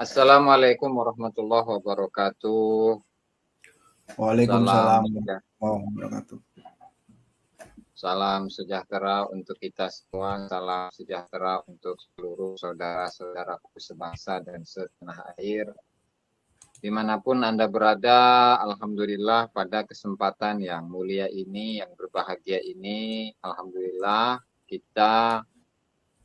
Assalamualaikum warahmatullahi wabarakatuh. Waalaikumsalam Salam warahmatullahi wabarakatuh. salam sejahtera untuk kita semua. Salam sejahtera untuk seluruh saudara-saudaraku sebangsa dan setanah air. Dimanapun Anda berada, Alhamdulillah pada kesempatan yang mulia ini, yang berbahagia ini, Alhamdulillah kita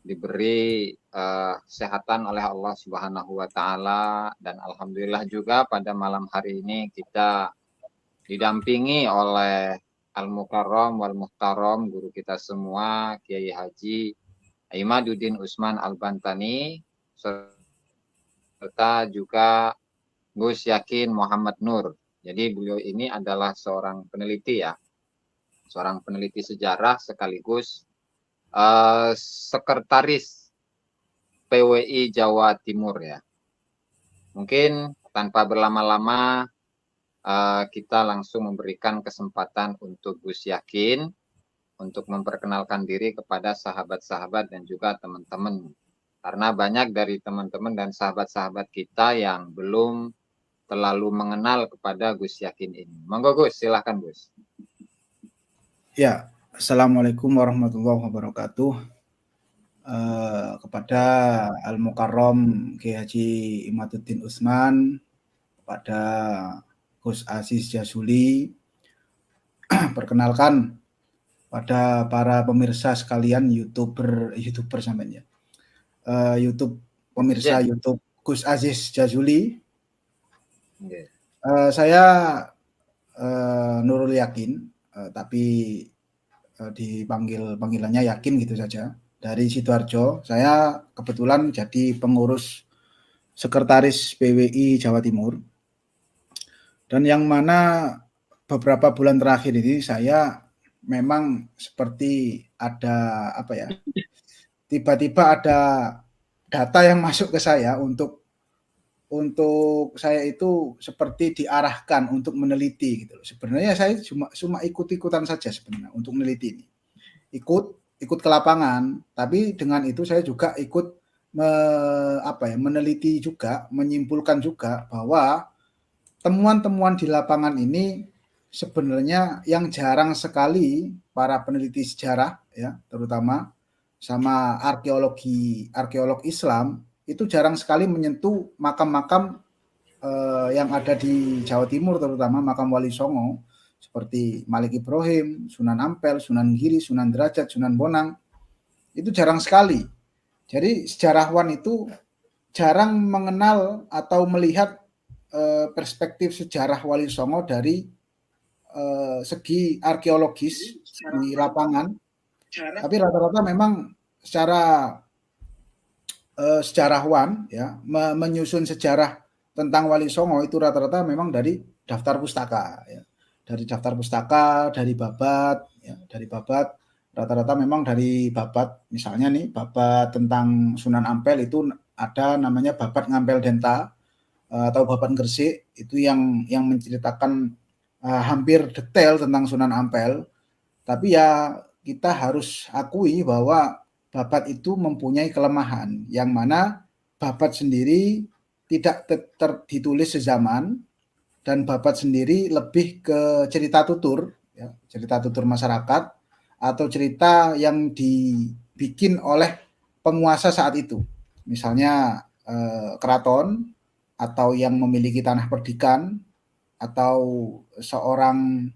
diberi kesehatan oleh Allah Subhanahu wa Ta'ala, dan alhamdulillah juga pada malam hari ini kita didampingi oleh Al-Mukarram wal Muhtaram, guru kita semua, Kiai Haji Imaduddin Usman Al-Bantani, serta juga Gus Yakin Muhammad Nur. Jadi beliau ini adalah seorang peneliti ya, seorang peneliti sejarah sekaligus sekretaris PWI Jawa Timur ya. Mungkin tanpa berlama-lama kita langsung memberikan kesempatan untuk Gus Yakin untuk memperkenalkan diri kepada sahabat-sahabat dan juga teman-teman. Karena banyak dari teman-teman dan sahabat-sahabat kita yang belum terlalu mengenal kepada Gus Yakin ini. Monggo Gus, silahkan Gus. Ya, Assalamualaikum warahmatullahi wabarakatuh. Kepada Al-Mukarram Kiai Haji Imaduddin Usman, kepada Gus Aziz Jazuli, perkenalkan pada para pemirsa sekalian YouTuber sampai ya. YouTube pemirsa YouTube Gus Aziz Jazuli. Saya Nurul Yakin, tapi panggilannya Yakin gitu saja. Dari Sidoarjo, saya kebetulan jadi pengurus sekretaris PWI Jawa Timur. Dan yang mana beberapa bulan terakhir ini saya memang seperti ada tiba-tiba ada data yang masuk ke saya untuk saya itu seperti diarahkan untuk meneliti gitu. Sebenarnya saya cuma ikut-ikutan saja sebenarnya untuk meneliti ini. Ikut ke lapangan, tapi dengan itu saya juga ikut meneliti juga, menyimpulkan juga bahwa temuan-temuan di lapangan ini sebenarnya yang jarang sekali para peneliti sejarah ya, terutama sama arkeolog Islam itu jarang sekali menyentuh makam-makam yang ada di Jawa Timur, terutama makam Wali Songo seperti Malik Ibrahim, Sunan Ampel, Sunan Giri, Sunan Derajat, Sunan Bonang. Itu jarang sekali. Jadi sejarawan itu jarang mengenal atau melihat perspektif sejarah Wali Songo dari segi arkeologis di lapangan. Tapi rata-rata memang secara sejarawan ya menyusun sejarah tentang Wali Songo itu rata-rata memang dari daftar pustaka ya. Dari daftar pustaka, dari babat ya, dari babat rata-rata memang dari babat. Misalnya nih babat tentang Sunan Ampel itu ada namanya babat Ngampel Denta atau babat Gresik, itu yang menceritakan hampir detail tentang Sunan Ampel. Tapi ya kita harus akui bahwa babat itu mempunyai kelemahan, yang mana babat sendiri tidak ditulis sezaman, dan babat sendiri lebih ke cerita tutur, ya, cerita tutur masyarakat atau cerita yang dibikin oleh penguasa saat itu. Misalnya keraton atau yang memiliki tanah perdikan atau seorang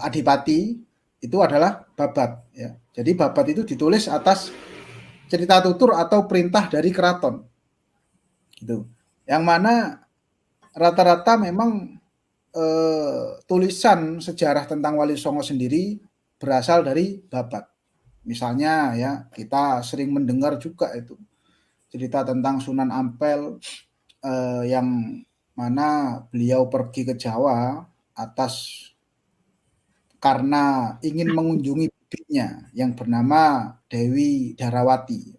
adipati itu adalah babat. Ya. Jadi babat itu ditulis atas cerita tutur atau perintah dari keraton. Gitu. Yang mana rata-rata memang tulisan sejarah tentang Wali Songo sendiri berasal dari babat. Misalnya ya kita sering mendengar juga itu cerita tentang Sunan Ampel yang mana beliau pergi ke Jawa karena ingin mengunjungi bibinya yang bernama Dewi Darawati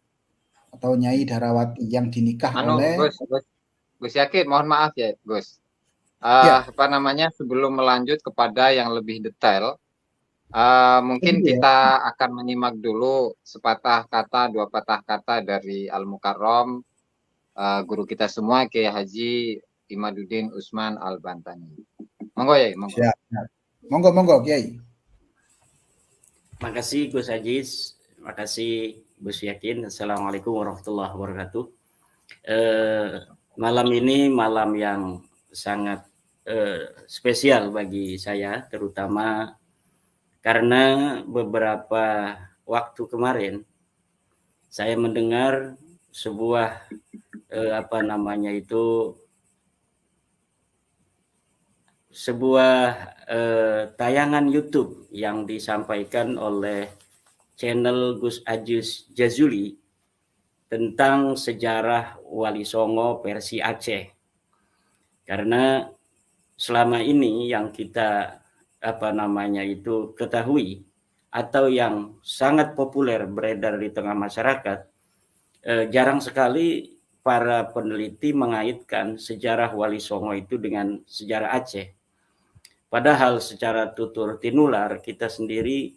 atau Nyai Darawati yang dinikah oleh Gus Yakin, mohon maaf ya Gus. Sebelum melanjut kepada yang lebih detail, mungkin kita akan menyimak dulu sepatah kata, dua patah kata dari Al-Mukarram guru kita semua, Kiai Haji Imaduddin Usman Al-Bantani. Monggo ya, monggo. Siap. Monggo Kiai. Makasih Gus Aziz, makasih Gus Yakin. Assalamualaikum warahmatullahi wabarakatuh. Malam ini malam yang sangat spesial bagi saya, terutama karena beberapa waktu kemarin saya mendengar sebuah tayangan YouTube yang disampaikan oleh channel Gus Aziz Jazuli tentang sejarah Wali Songo versi Aceh. Karena selama ini yang kita ketahui atau yang sangat populer beredar di tengah masyarakat, jarang sekali para peneliti mengaitkan sejarah Wali Songo itu dengan sejarah Aceh. Padahal secara tutur tinular kita sendiri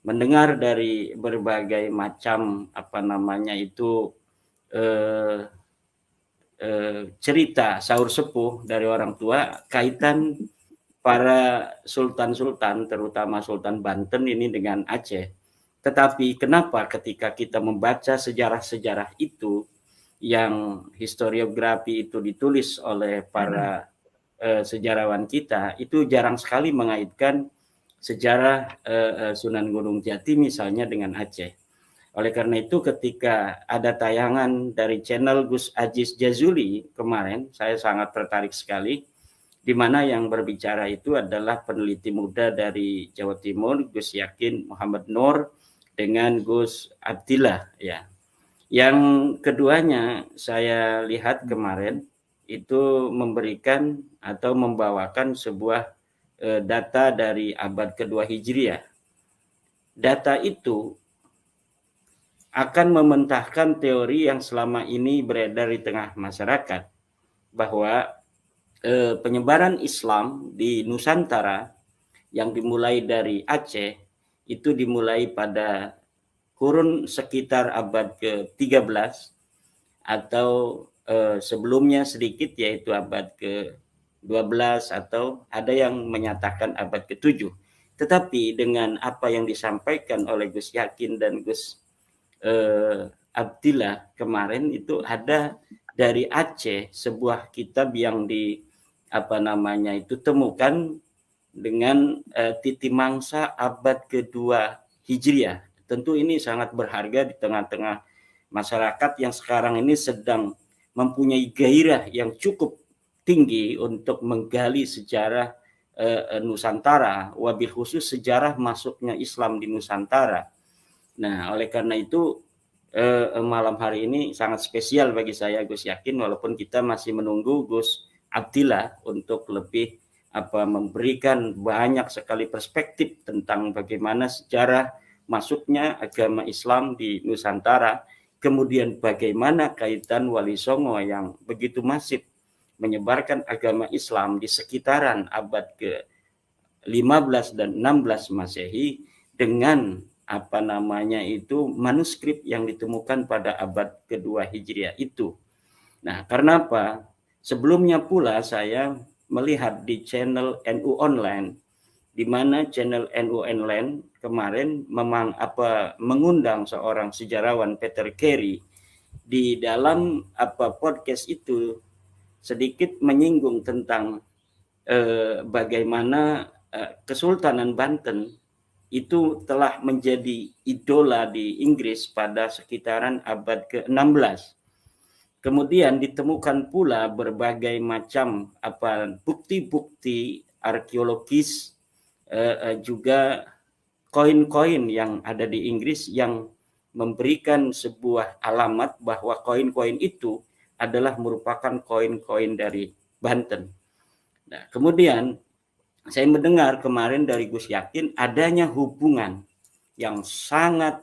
mendengar dari berbagai macam cerita sahur sepuh dari orang tua kaitan para sultan-sultan, terutama Sultan Banten ini dengan Aceh. Tetapi kenapa ketika kita membaca sejarah-sejarah itu yang historiografi itu ditulis oleh para sejarawan kita, itu jarang sekali mengaitkan sejarah Sunan Gunung Jati misalnya dengan Aceh. Oleh karena itu ketika ada tayangan dari channel Gus Aziz Jazuli kemarin, saya sangat tertarik sekali, di mana yang berbicara itu adalah peneliti muda dari Jawa Timur, Gus Yakin Muhammad Nur dengan Gus Abdillah ya. Yang keduanya saya lihat kemarin itu memberikan atau membawakan sebuah data dari abad kedua Hijriah. Data itu akan mementahkan teori yang selama ini beredar di tengah masyarakat bahwa penyebaran Islam di Nusantara yang dimulai dari Aceh itu dimulai pada kurun sekitar abad ke-13 atau sebelumnya sedikit, yaitu abad ke-12 atau ada yang menyatakan abad ke-7. Tetapi dengan apa yang disampaikan oleh Gus Yakin dan Gus Abdillah kemarin, itu ada dari Aceh sebuah kitab yang temukan dengan titi mangsa abad kedua Hijriah. Tentu ini sangat berharga di tengah-tengah masyarakat yang sekarang ini sedang mempunyai gairah yang cukup tinggi untuk menggali sejarah Nusantara, wabil khusus sejarah masuknya Islam di Nusantara. Nah, oleh karena itu malam hari ini sangat spesial bagi saya, Gus Yakin, walaupun kita masih menunggu Gus Abdillah untuk lebih memberikan banyak sekali perspektif tentang bagaimana sejarah masuknya agama Islam di Nusantara, kemudian bagaimana kaitan Wali Songo yang begitu masif menyebarkan agama Islam di sekitaran abad ke-15 dan 16 Masehi dengan manuskrip yang ditemukan pada abad kedua Hijriah itu. Nah, karena apa? Sebelumnya pula saya melihat di channel NU Online, di mana channel NU Online kemarin memang mengundang seorang sejarawan Peter Carey. Di dalam podcast itu sedikit menyinggung tentang bagaimana Kesultanan Banten itu telah menjadi idola di Inggris pada sekitaran abad ke-16. Kemudian ditemukan pula berbagai macam bukti-bukti arkeologis, juga koin-koin yang ada di Inggris yang memberikan sebuah alamat bahwa koin-koin itu adalah merupakan koin-koin dari Banten. Nah, kemudian saya mendengar kemarin dari Gus Yakin adanya hubungan yang sangat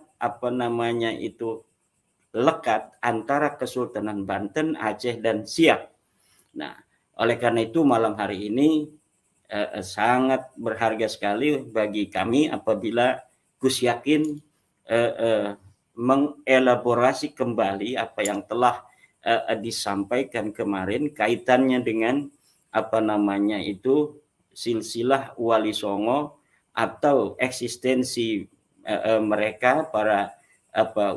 lekat antara Kesultanan Banten, Aceh, dan Siak. Nah, oleh karena itu malam hari ini sangat berharga sekali bagi kami apabila Gus Yakin mengelaborasi kembali apa yang telah disampaikan kemarin kaitannya dengan silsilah Wali Songo atau eksistensi mereka para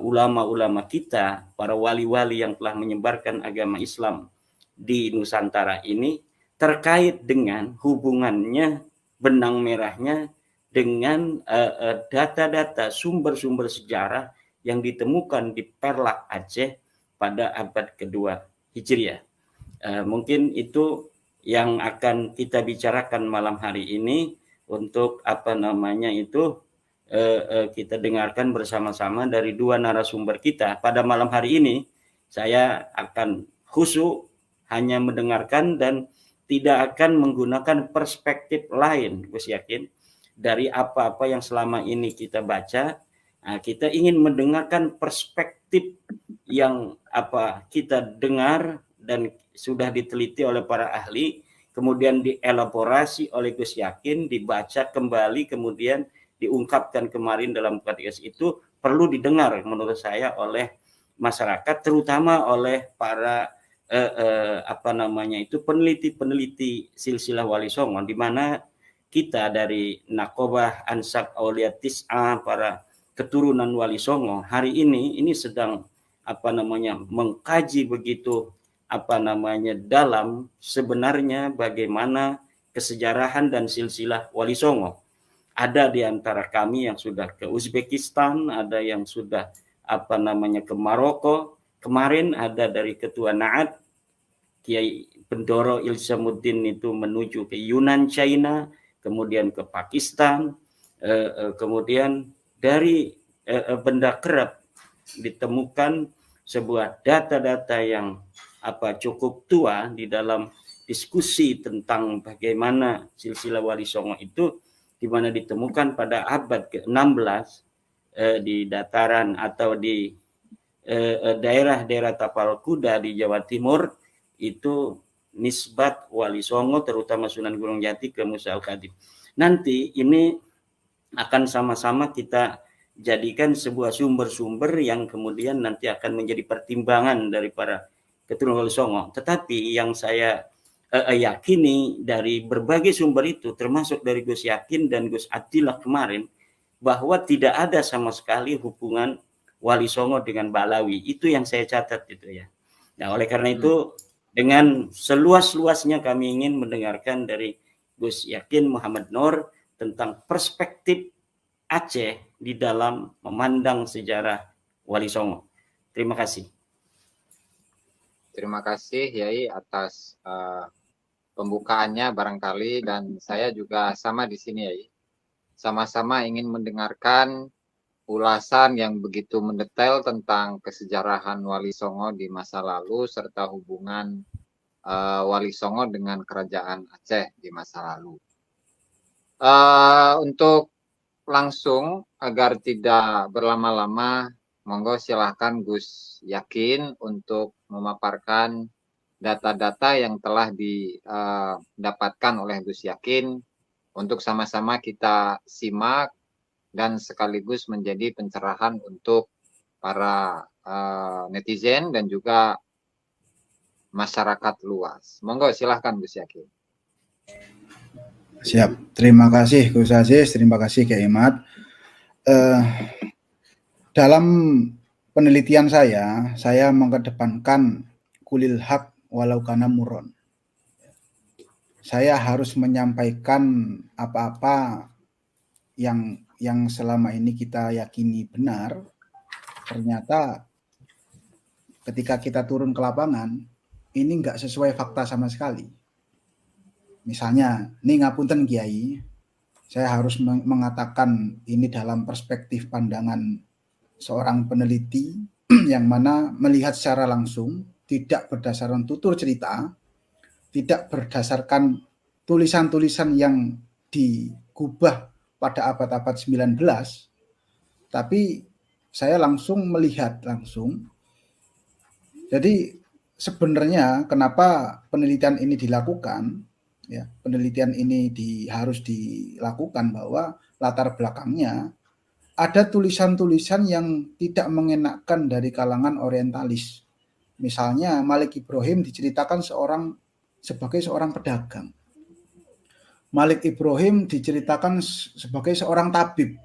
ulama-ulama kita, para wali-wali yang telah menyebarkan agama Islam di Nusantara ini, terkait dengan hubungannya, benang merahnya dengan data-data sumber-sumber sejarah yang ditemukan di Perlak Aceh pada abad kedua Hijriah. Mungkin itu yang akan kita bicarakan malam hari ini untuk kita dengarkan bersama-sama dari dua narasumber kita. Pada malam hari ini saya akan khusyuk hanya mendengarkan dan tidak akan menggunakan perspektif lain, Gus Yakin, dari apa-apa yang selama ini kita baca. Kita ingin mendengarkan perspektif yang kita dengar dan sudah diteliti oleh para ahli, kemudian dielaborasi oleh Gus Yakin, dibaca kembali, kemudian diungkapkan kemarin dalam podcast itu perlu didengar menurut saya oleh masyarakat, terutama oleh para peneliti silsilah Wali Songo, di mana kita dari Nakobah, Ansab, Aulia Tis'a, para keturunan Wali Songo hari ini sedang mengkaji begitu dalam sebenarnya bagaimana kesejarahan dan silsilah Wali Songo. Ada di antara kami yang sudah ke Uzbekistan, ada yang sudah ke Maroko. Kemarin ada dari Ketua Na'at Kiai Bendoro Ilsamuddin itu menuju ke Yunan, China, kemudian ke Pakistan, kemudian dari benda kerap ditemukan sebuah data-data yang cukup tua di dalam diskusi tentang bagaimana silsilah Wali Songo itu, di mana ditemukan pada abad ke-16 di dataran atau di daerah-daerah Tapal Kuda di Jawa Timur, itu nisbat Wali Songo terutama Sunan Gunung Jati ke Musa Al-Khatib. Nanti ini akan sama-sama kita jadikan sebuah sumber-sumber yang kemudian nanti akan menjadi pertimbangan dari para keturunan Wali Songo. Tetapi yang saya yakini dari berbagai sumber itu, termasuk dari Gus Yakin dan Gus Attillah kemarin, bahwa tidak ada sama sekali hubungan Wali Songo dengan Balawi. Itu yang saya catat itu ya. Nah, oleh karena itu dengan seluas-luasnya kami ingin mendengarkan dari Gus Yakin Muhammad Nur tentang perspektif Aceh di dalam memandang sejarah Wali Songo. Terima kasih. Terima kasih Yai atas pembukaannya barangkali, dan saya juga sama di sini Yai. Sama-sama ingin mendengarkan ulasan yang begitu mendetail tentang kesejarahan Wali Songo di masa lalu serta hubungan Wali Songo dengan Kerajaan Aceh di masa lalu. Untuk langsung agar tidak berlama-lama, monggo silahkan Gus Yakin untuk memaparkan data-data yang telah didapatkan oleh Gus Yakin untuk sama-sama kita simak dan sekaligus menjadi pencerahan untuk para netizen dan juga masyarakat luas. Monggo silahkan Gus Yakin. Siap, terima kasih Gus Aziz, terima kasih Kiai Imad. Dalam penelitian saya mengedepankan kulil haq walau kana muron. Saya harus menyampaikan apa-apa yang selama ini kita yakini benar. Ternyata ketika kita turun ke lapangan, ini nggak sesuai fakta sama sekali. Misalnya, ini ngapunten Kiai, saya harus mengatakan ini dalam perspektif pandangan seorang peneliti yang mana melihat secara langsung, tidak berdasarkan tutur cerita, tidak berdasarkan tulisan-tulisan yang digubah pada abad-abad 19, tapi saya langsung melihat langsung. Jadi sebenarnya kenapa penelitian ini dilakukan? Ya, penelitian ini harus dilakukan bahwa latar belakangnya ada tulisan-tulisan yang tidak mengenakan dari kalangan orientalis, Misalnya Malik Ibrahim diceritakan sebagai seorang pedagang. Malik Ibrahim diceritakan sebagai seorang tabib.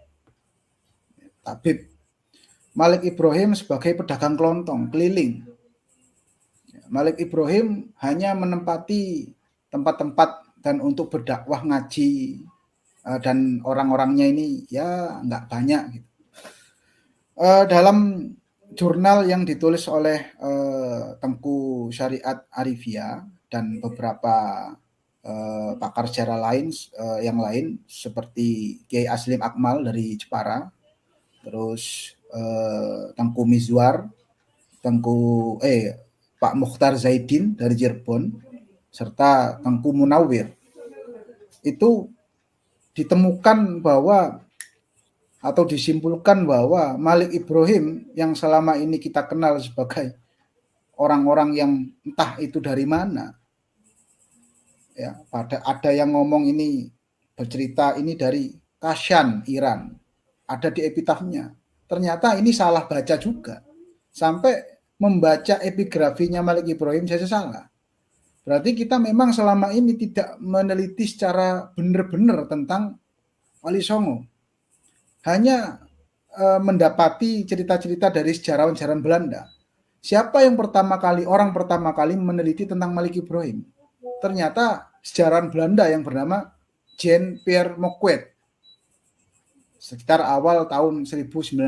Malik Ibrahim sebagai pedagang kelontong, keliling. Malik Ibrahim hanya menempati tempat-tempat dan untuk berdakwah ngaji, dan orang-orangnya ini ya nggak banyak gitu. Dalam jurnal yang ditulis oleh Tengku Syariat Arifia dan beberapa pakar sejarah lain yang lain seperti Kiai Aslim Akmal dari Jepara, terus Tengku Mizwar, Pak Mukhtar Zaidin dari Cirebon, serta Tengku Munawir, itu ditemukan bahwa atau disimpulkan bahwa Malik Ibrahim yang selama ini kita kenal sebagai orang-orang yang entah itu dari mana, ya, ada yang ngomong ini bercerita ini dari Kashan, Iran, ada di epitafnya. Ternyata ini salah baca juga, sampai membaca epigrafinya Malik Ibrahim saja salah. Berarti kita memang selama ini tidak meneliti secara benar-benar tentang Wali Songo. Hanya mendapati cerita-cerita dari sejarawan-sejarawan Belanda. Siapa yang orang pertama kali meneliti tentang Malik Ibrahim? Ternyata sejarawan Belanda yang bernama Jean-Pierre Moquet. Sekitar awal tahun 1900.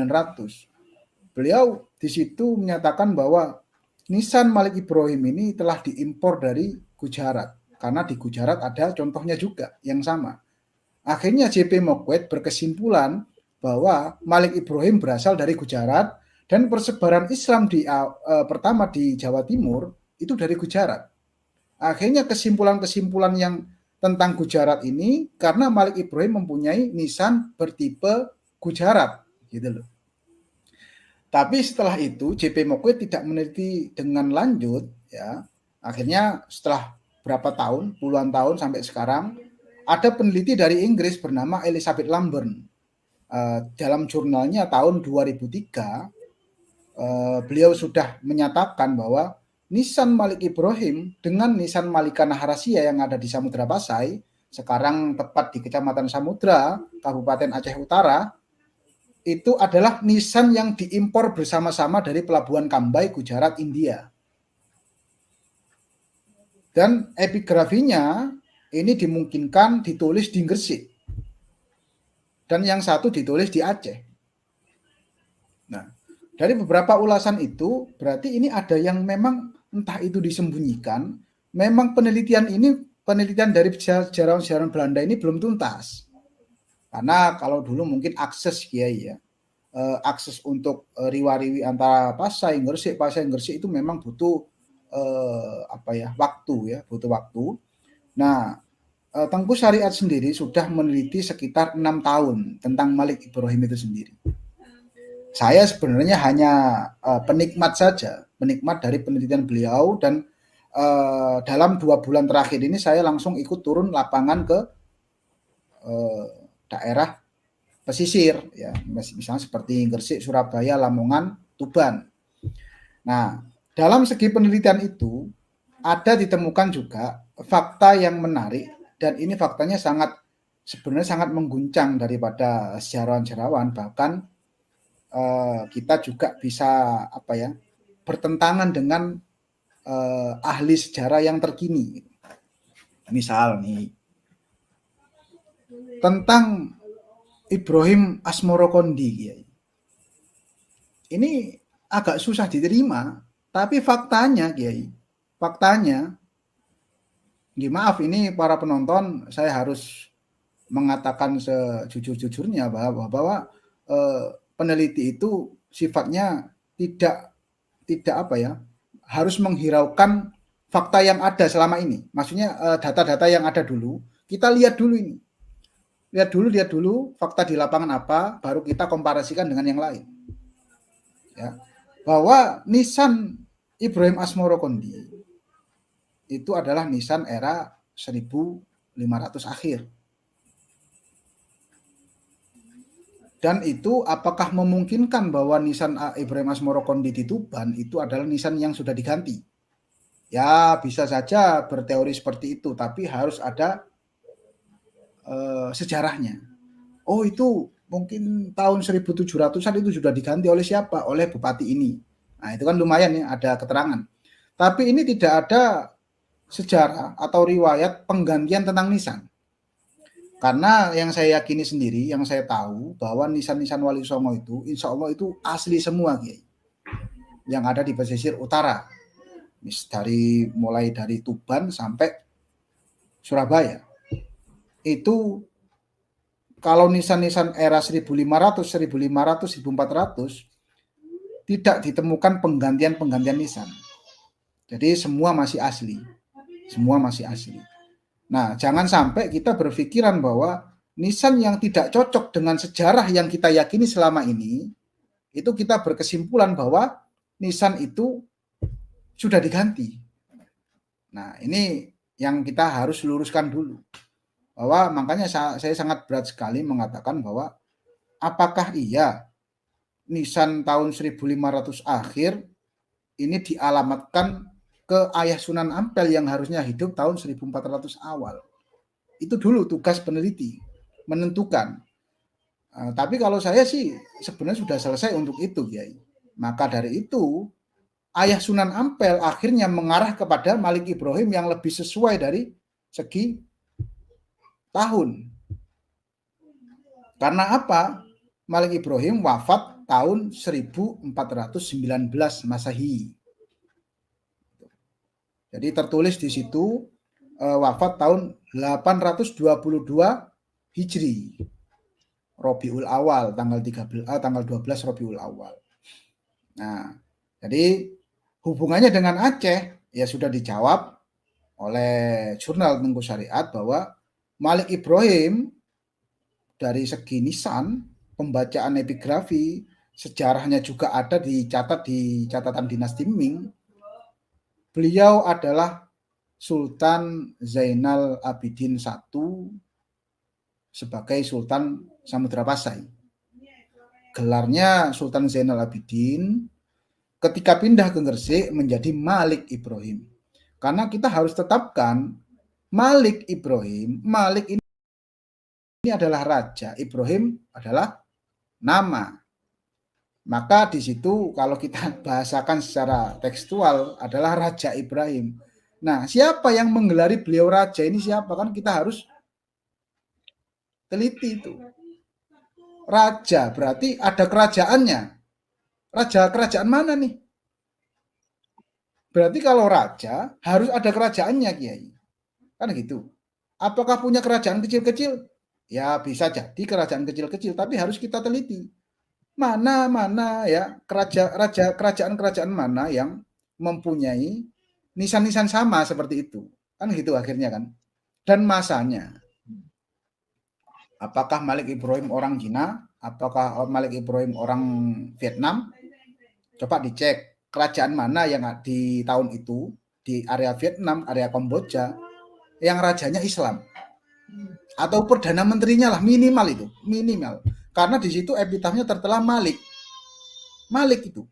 Beliau di situ menyatakan bahwa nisan Malik Ibrahim ini telah diimpor dari Gujarat. Karena di Gujarat ada contohnya juga yang sama. Akhirnya J.P. Moquet berkesimpulan bahwa Malik Ibrahim berasal dari Gujarat dan persebaran Islam pertama di Jawa Timur itu dari Gujarat. Akhirnya kesimpulan-kesimpulan yang tentang Gujarat ini karena Malik Ibrahim mempunyai nisan bertipe Gujarat, gitu loh. Tapi setelah itu J.P. Moquet tidak meneliti dengan lanjut, ya. Akhirnya setelah berapa tahun, puluhan tahun sampai sekarang, ada peneliti dari Inggris bernama Elizabeth Lambourne. Dalam jurnalnya tahun 2003, beliau sudah menyatakan bahwa nisan Malik Ibrahim dengan nisan Malika Naharasia yang ada di Samudra Pasai, sekarang tepat di Kecamatan Samudra, Kabupaten Aceh Utara, itu adalah nisan yang diimpor bersama-sama dari Pelabuhan Kambai, Gujarat, India. Dan epigrafinya ini dimungkinkan ditulis di Gresik. Dan yang satu ditulis di Aceh. Nah, dari beberapa ulasan itu, berarti ini ada yang memang entah itu disembunyikan, memang penelitian dari sejarawan-sejarawan Belanda ini belum tuntas. Karena kalau dulu mungkin akses Kiai ya, akses untuk riwariwi antara Pasai Gresik itu memang butuh waktu ya, butuh waktu. Nah, Tengku Syariat sendiri sudah meneliti sekitar 6 tahun tentang Malik Ibrahim itu sendiri. Saya sebenarnya hanya penikmat saja, penikmat dari penelitian beliau, dan dalam 2 bulan terakhir ini saya langsung ikut turun lapangan ke daerah pesisir, ya, misalnya seperti Gresik, Surabaya, Lamongan, Tuban. Nah, dalam segi penelitian itu ada ditemukan juga fakta yang menarik, dan ini faktanya sebenarnya sangat mengguncang daripada sejarawan-sejarawan, bahkan kita juga bisa bertentangan dengan ahli sejarah yang terkini. Misal nih tentang Ibrahim Asmorokondi, ini agak susah diterima, tapi faktanya maaf ini para penonton, saya harus mengatakan sejujur-jujurnya bahwa peneliti itu sifatnya tidak harus menghiraukan fakta yang ada selama ini. Maksudnya data-data yang ada dulu, kita lihat dulu ini. Lihat dulu fakta di lapangan apa, baru kita komparasikan dengan yang lain. Ya. Bahwa nisan Ibrahim Asmorokondi itu adalah nisan era 1500 akhir. Dan itu apakah memungkinkan bahwa nisan Ibrahim Asmoro Kondi di Tuban itu adalah nisan yang sudah diganti? Ya, bisa saja berteori seperti itu, tapi harus ada sejarahnya. Oh, itu mungkin tahun 1700-an itu sudah diganti oleh siapa? Oleh bupati ini. Nah, itu kan lumayan ya, ada keterangan. Tapi ini tidak ada sejarah atau riwayat penggantian tentang nisan. Karena yang saya yakini sendiri, yang saya tahu bahwa nisan-nisan Wali Songo itu insya Allah itu asli semua, Kiai. Yang ada di pesisir utara. Mulai dari Tuban sampai Surabaya. Itu kalau nisan-nisan era 1500, 1500, 1400 tidak ditemukan penggantian nisan. Jadi semua masih asli. Semua masih asli. Nah, jangan sampai kita berpikiran bahwa nisan yang tidak cocok dengan sejarah yang kita yakini selama ini, itu kita berkesimpulan bahwa nisan itu sudah diganti. Nah, ini yang kita harus luruskan dulu. Bahwa makanya saya sangat berat sekali mengatakan bahwa apakah iya nisan tahun 1500 akhir ini dialamatkan ke Ayah Sunan Ampel yang harusnya hidup tahun 1400 awal. Itu dulu tugas peneliti, menentukan. Tapi kalau saya sih sebenarnya sudah selesai untuk itu, Kiai. Maka dari itu, Ayah Sunan Ampel akhirnya mengarah kepada Malik Ibrahim yang lebih sesuai dari segi tahun. Karena apa? Malik Ibrahim wafat tahun 1419 Masehi. Jadi tertulis di situ wafat tahun 822 Hijri. Rabiul Awal tanggal 12 Rabiul Awal. Nah, jadi hubungannya dengan Aceh ya sudah dijawab oleh jurnal Tengku Syariat bahwa Malik Ibrahim dari segi nisan, pembacaan epigrafi, sejarahnya juga ada dicatat di catatan dinasti Ming. Beliau adalah Sultan Zainal Abidin I sebagai Sultan Samudra Pasai. Gelarnya Sultan Zainal Abidin, ketika pindah ke Gresik menjadi Malik Ibrahim. Karena kita harus tetapkan Malik Ibrahim, Malik ini adalah raja, Ibrahim adalah nama. Maka di situ kalau kita bahasakan secara tekstual adalah Raja Ibrahim. Nah, siapa yang menggelari beliau raja ini siapa? Kan kita harus teliti itu. Raja berarti ada kerajaannya. Raja kerajaan mana nih? Berarti kalau raja harus ada kerajaannya, Kiai. Kan gitu. Apakah punya kerajaan kecil-kecil? Ya bisa jadi kerajaan kecil-kecil, tapi harus kita teliti. Mana ya kerajaan mana yang mempunyai nisan-nisan sama seperti itu. Kan gitu akhirnya kan. Dan masanya. Apakah Malik Ibrahim orang Cina? Apakah Malik Ibrahim orang Vietnam? Coba dicek kerajaan mana yang di tahun itu di area Vietnam, area Kamboja yang rajanya Islam. Atau perdana menterinya lah minimal itu, minimal. Karena di situ epitafnya tertera Malik. Malik itu.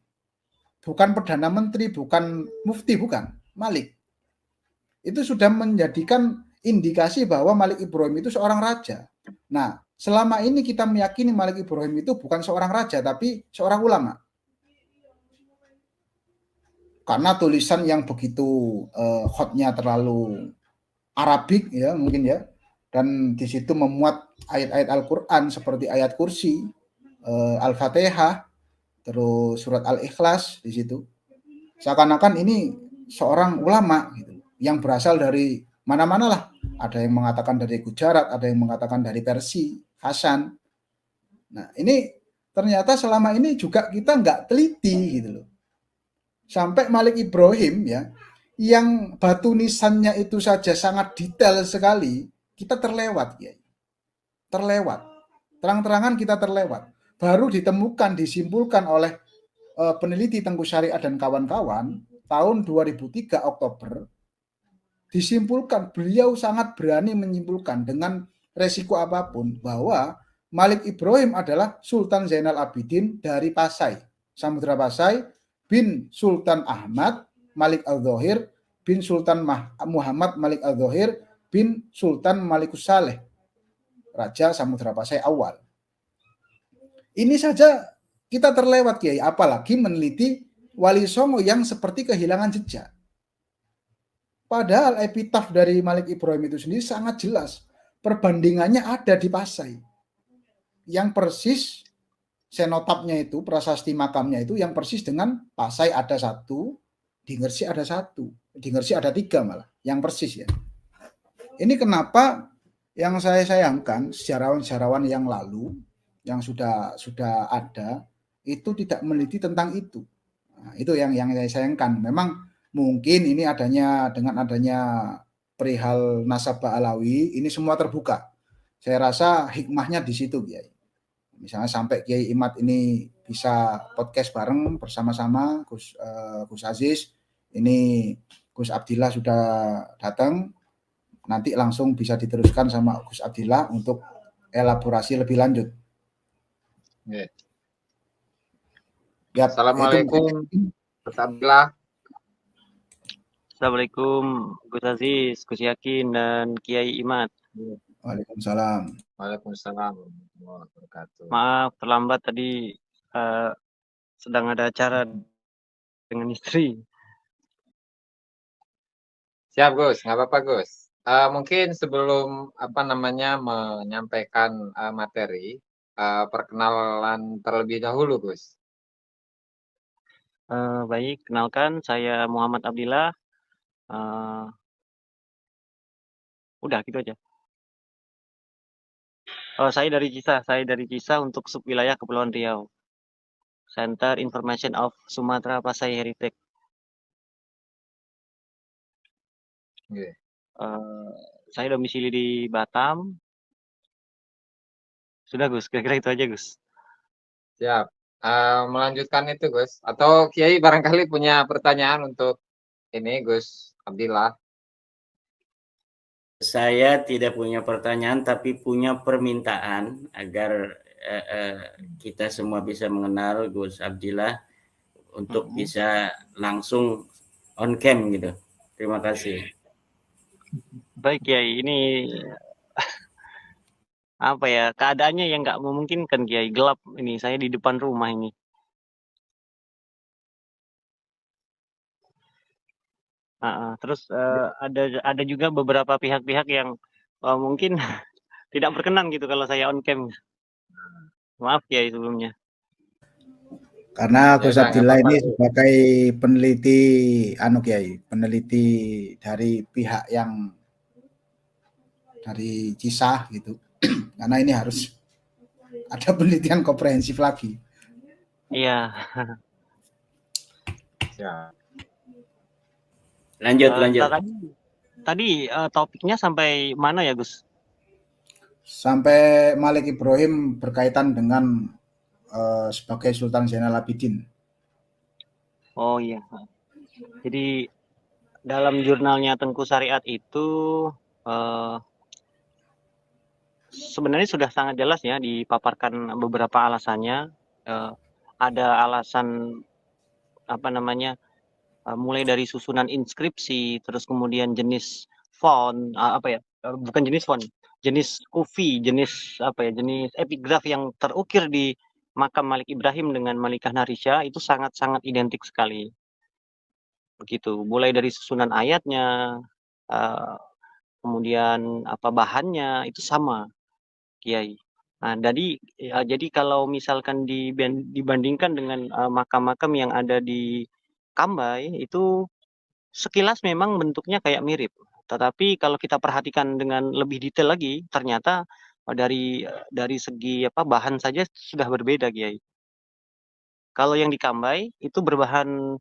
Bukan perdana menteri, bukan mufti, bukan. Malik. Itu sudah menjadikan indikasi bahwa Malik Ibrahim itu seorang raja. Nah, selama ini kita meyakini Malik Ibrahim itu bukan seorang raja, tapi seorang ulama. Karena tulisan yang begitu hotnya terlalu Arabik ya mungkin ya. Dan di situ memuat ayat-ayat Al-Quran seperti ayat kursi, Al-Fatihah, terus surat Al-Ikhlas di situ. Seakan-akan ini seorang ulama gitu, yang berasal dari mana-mana lah. Ada yang mengatakan dari Gujarat, ada yang mengatakan dari Persia, Hasan. Nah ini ternyata selama ini juga kita nggak teliti gitu loh. Sampai Malik Ibrahim ya, yang batu nisannya itu saja sangat detail sekali, kita terlewat ya. Terlewat. Terang-terangan kita terlewat. Baru ditemukan, disimpulkan oleh peneliti Tengku Syariat dan kawan-kawan tahun 2003 Oktober. Disimpulkan, beliau sangat berani menyimpulkan dengan resiko apapun bahwa Malik Ibrahim adalah Sultan Zainal Abidin dari Pasai, Samudra Pasai, bin Sultan Ahmad Malik Al-Dhohir, bin Sultan Muhammad Malik Al-Dhohir, bin Sultan Malikus Saleh, Raja Samudra Pasai awal. Ini saja kita terlewat, Kiai, apalagi meneliti Wali Songo yang seperti kehilangan jejak. Padahal epitaf dari Malik Ibrahim itu sendiri sangat jelas. Perbandingannya ada di Pasai. Yang persis senotapnya itu, prasasti makamnya itu yang persis dengan Pasai ada satu, di Gresik ada satu, di Gresik ada 3 malah, yang persis ya. Ini kenapa yang saya sayangkan sejarawan-sejarawan yang lalu yang sudah ada itu tidak meneliti tentang itu. Nah, itu yang saya sayangkan. Memang mungkin ini dengan adanya perihal nasabah Alawi ini semua terbuka. Saya rasa hikmahnya di situ, Kiai. Misalnya sampai Kiai Imad ini bisa podcast bareng bersama-sama Gus Aziz, ini Gus Abdillah sudah datang, nanti langsung bisa diteruskan sama Gus Abdillah untuk elaborasi lebih lanjut. Yeah. Ya, Assalamualaikum Gus Abdillah. Assalamualaikum Gus Aziz, Gus Yakin, dan Kiai Imad. Waalaikumsalam. Waalaikumsalam warahmatullahi wabarakatuh. Maaf terlambat tadi, sedang ada acara dengan istri. Siap Gus, nggak apa-apa Gus. Mungkin sebelum menyampaikan materi, perkenalan terlebih dahulu Gus. Baik, kenalkan saya Muhammad Abdillah. Udah gitu aja. Saya dari Kisah untuk subwilayah Kepulauan Riau. Center Information of Sumatera Pasai Heritage. Okay. Saya domisili di Batam. Sudah Gus, kira-kira itu aja Gus. Siap. Melanjutkan itu Gus. Atau Kiai barangkali punya pertanyaan untuk ini Gus Abdillah. Saya tidak punya pertanyaan, tapi punya permintaan agar kita semua bisa mengenal Gus Abdillah untuk bisa langsung on cam gitu. Terima kasih. Baik Kiai, ini apa ya, keadaannya yang nggak memungkinkan Kiai, gelap ini, saya di depan rumah ini. Terus ada juga beberapa pihak-pihak yang mungkin tidak berkenan gitu kalau saya on cam. Maaf Kiai sebelumnya. Karena Gus Abdillah ini sebagai peneliti Kiai, peneliti dari pihak yang dari Kisah gitu. Karena ini harus ada penelitian komprehensif lagi. Iya. Ya. Lanjut. Tadi topiknya sampai mana ya Gus? Sampai Malik Ibrahim berkaitan dengan sebagai Sultan Zainal Abidin. Oh iya. Jadi dalam jurnalnya Tengku Syariat itu sebenarnya sudah sangat jelas ya dipaparkan beberapa alasannya. Ada alasan mulai dari susunan inskripsi, terus kemudian jenis font, bukan jenis font, jenis kufi, jenis epigraf yang terukir di makam Malik Ibrahim dengan Malikah Narisya itu sangat-sangat identik sekali. Begitu, mulai dari susunan ayatnya, kemudian bahannya itu sama, Kiai. Nah, jadi kalau misalkan dibandingkan dengan makam-makam yang ada di Kambay itu sekilas memang bentuknya kayak mirip. Tetapi kalau kita perhatikan dengan lebih detail lagi, ternyata dari segi bahan saja sudah berbeda, Kiai. Kalau yang di Kambay itu berbahan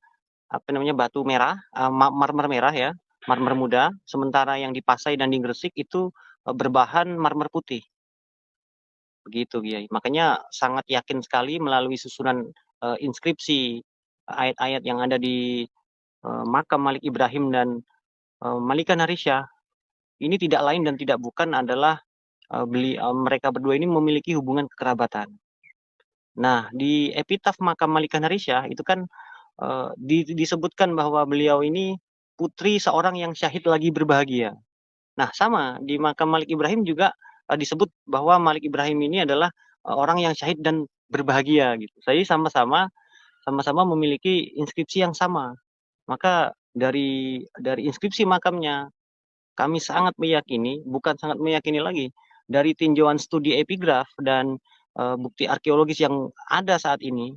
batu merah, marmer merah ya, marmer muda. Sementara yang di Pasai dan di Gresik itu berbahan marmer putih. Begitu, Kiai. Makanya sangat yakin sekali melalui susunan inskripsi ayat-ayat yang ada di makam Malik Ibrahim dan Malikah Narisya ini tidak lain dan tidak bukan adalah mereka berdua ini memiliki hubungan kekerabatan. Nah, di epitaf makam Malikan Harisya itu kan disebutkan bahwa beliau ini putri seorang yang syahid lagi berbahagia. Nah, sama di makam Malik Ibrahim juga disebut bahwa Malik Ibrahim ini adalah orang yang syahid dan berbahagia gitu. Jadi sama-sama memiliki inskripsi yang sama. Maka dari inskripsi makamnya kami sangat meyakini, bukan sangat meyakini lagi, dari tinjauan studi epigraf dan bukti arkeologis yang ada saat ini,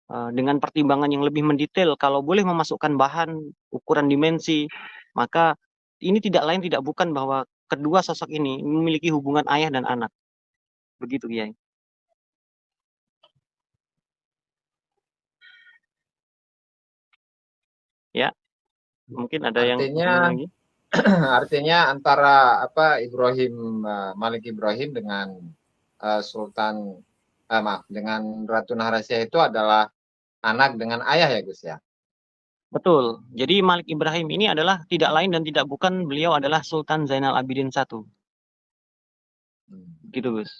dengan pertimbangan yang lebih mendetail, kalau boleh memasukkan bahan, ukuran dimensi, maka ini tidak lain tidak bukan bahwa kedua sosok ini memiliki hubungan ayah dan anak. Begitu, Kiai. Ya, mungkin ada yang Artinya lagi. artinya antara Malik Ibrahim dengan dengan Ratu Naharasya itu adalah anak dengan ayah ya Gus ya. Betul. Jadi Malik Ibrahim ini adalah tidak lain dan tidak bukan beliau adalah Sultan Zainal Abidin I. Gitu, Gus.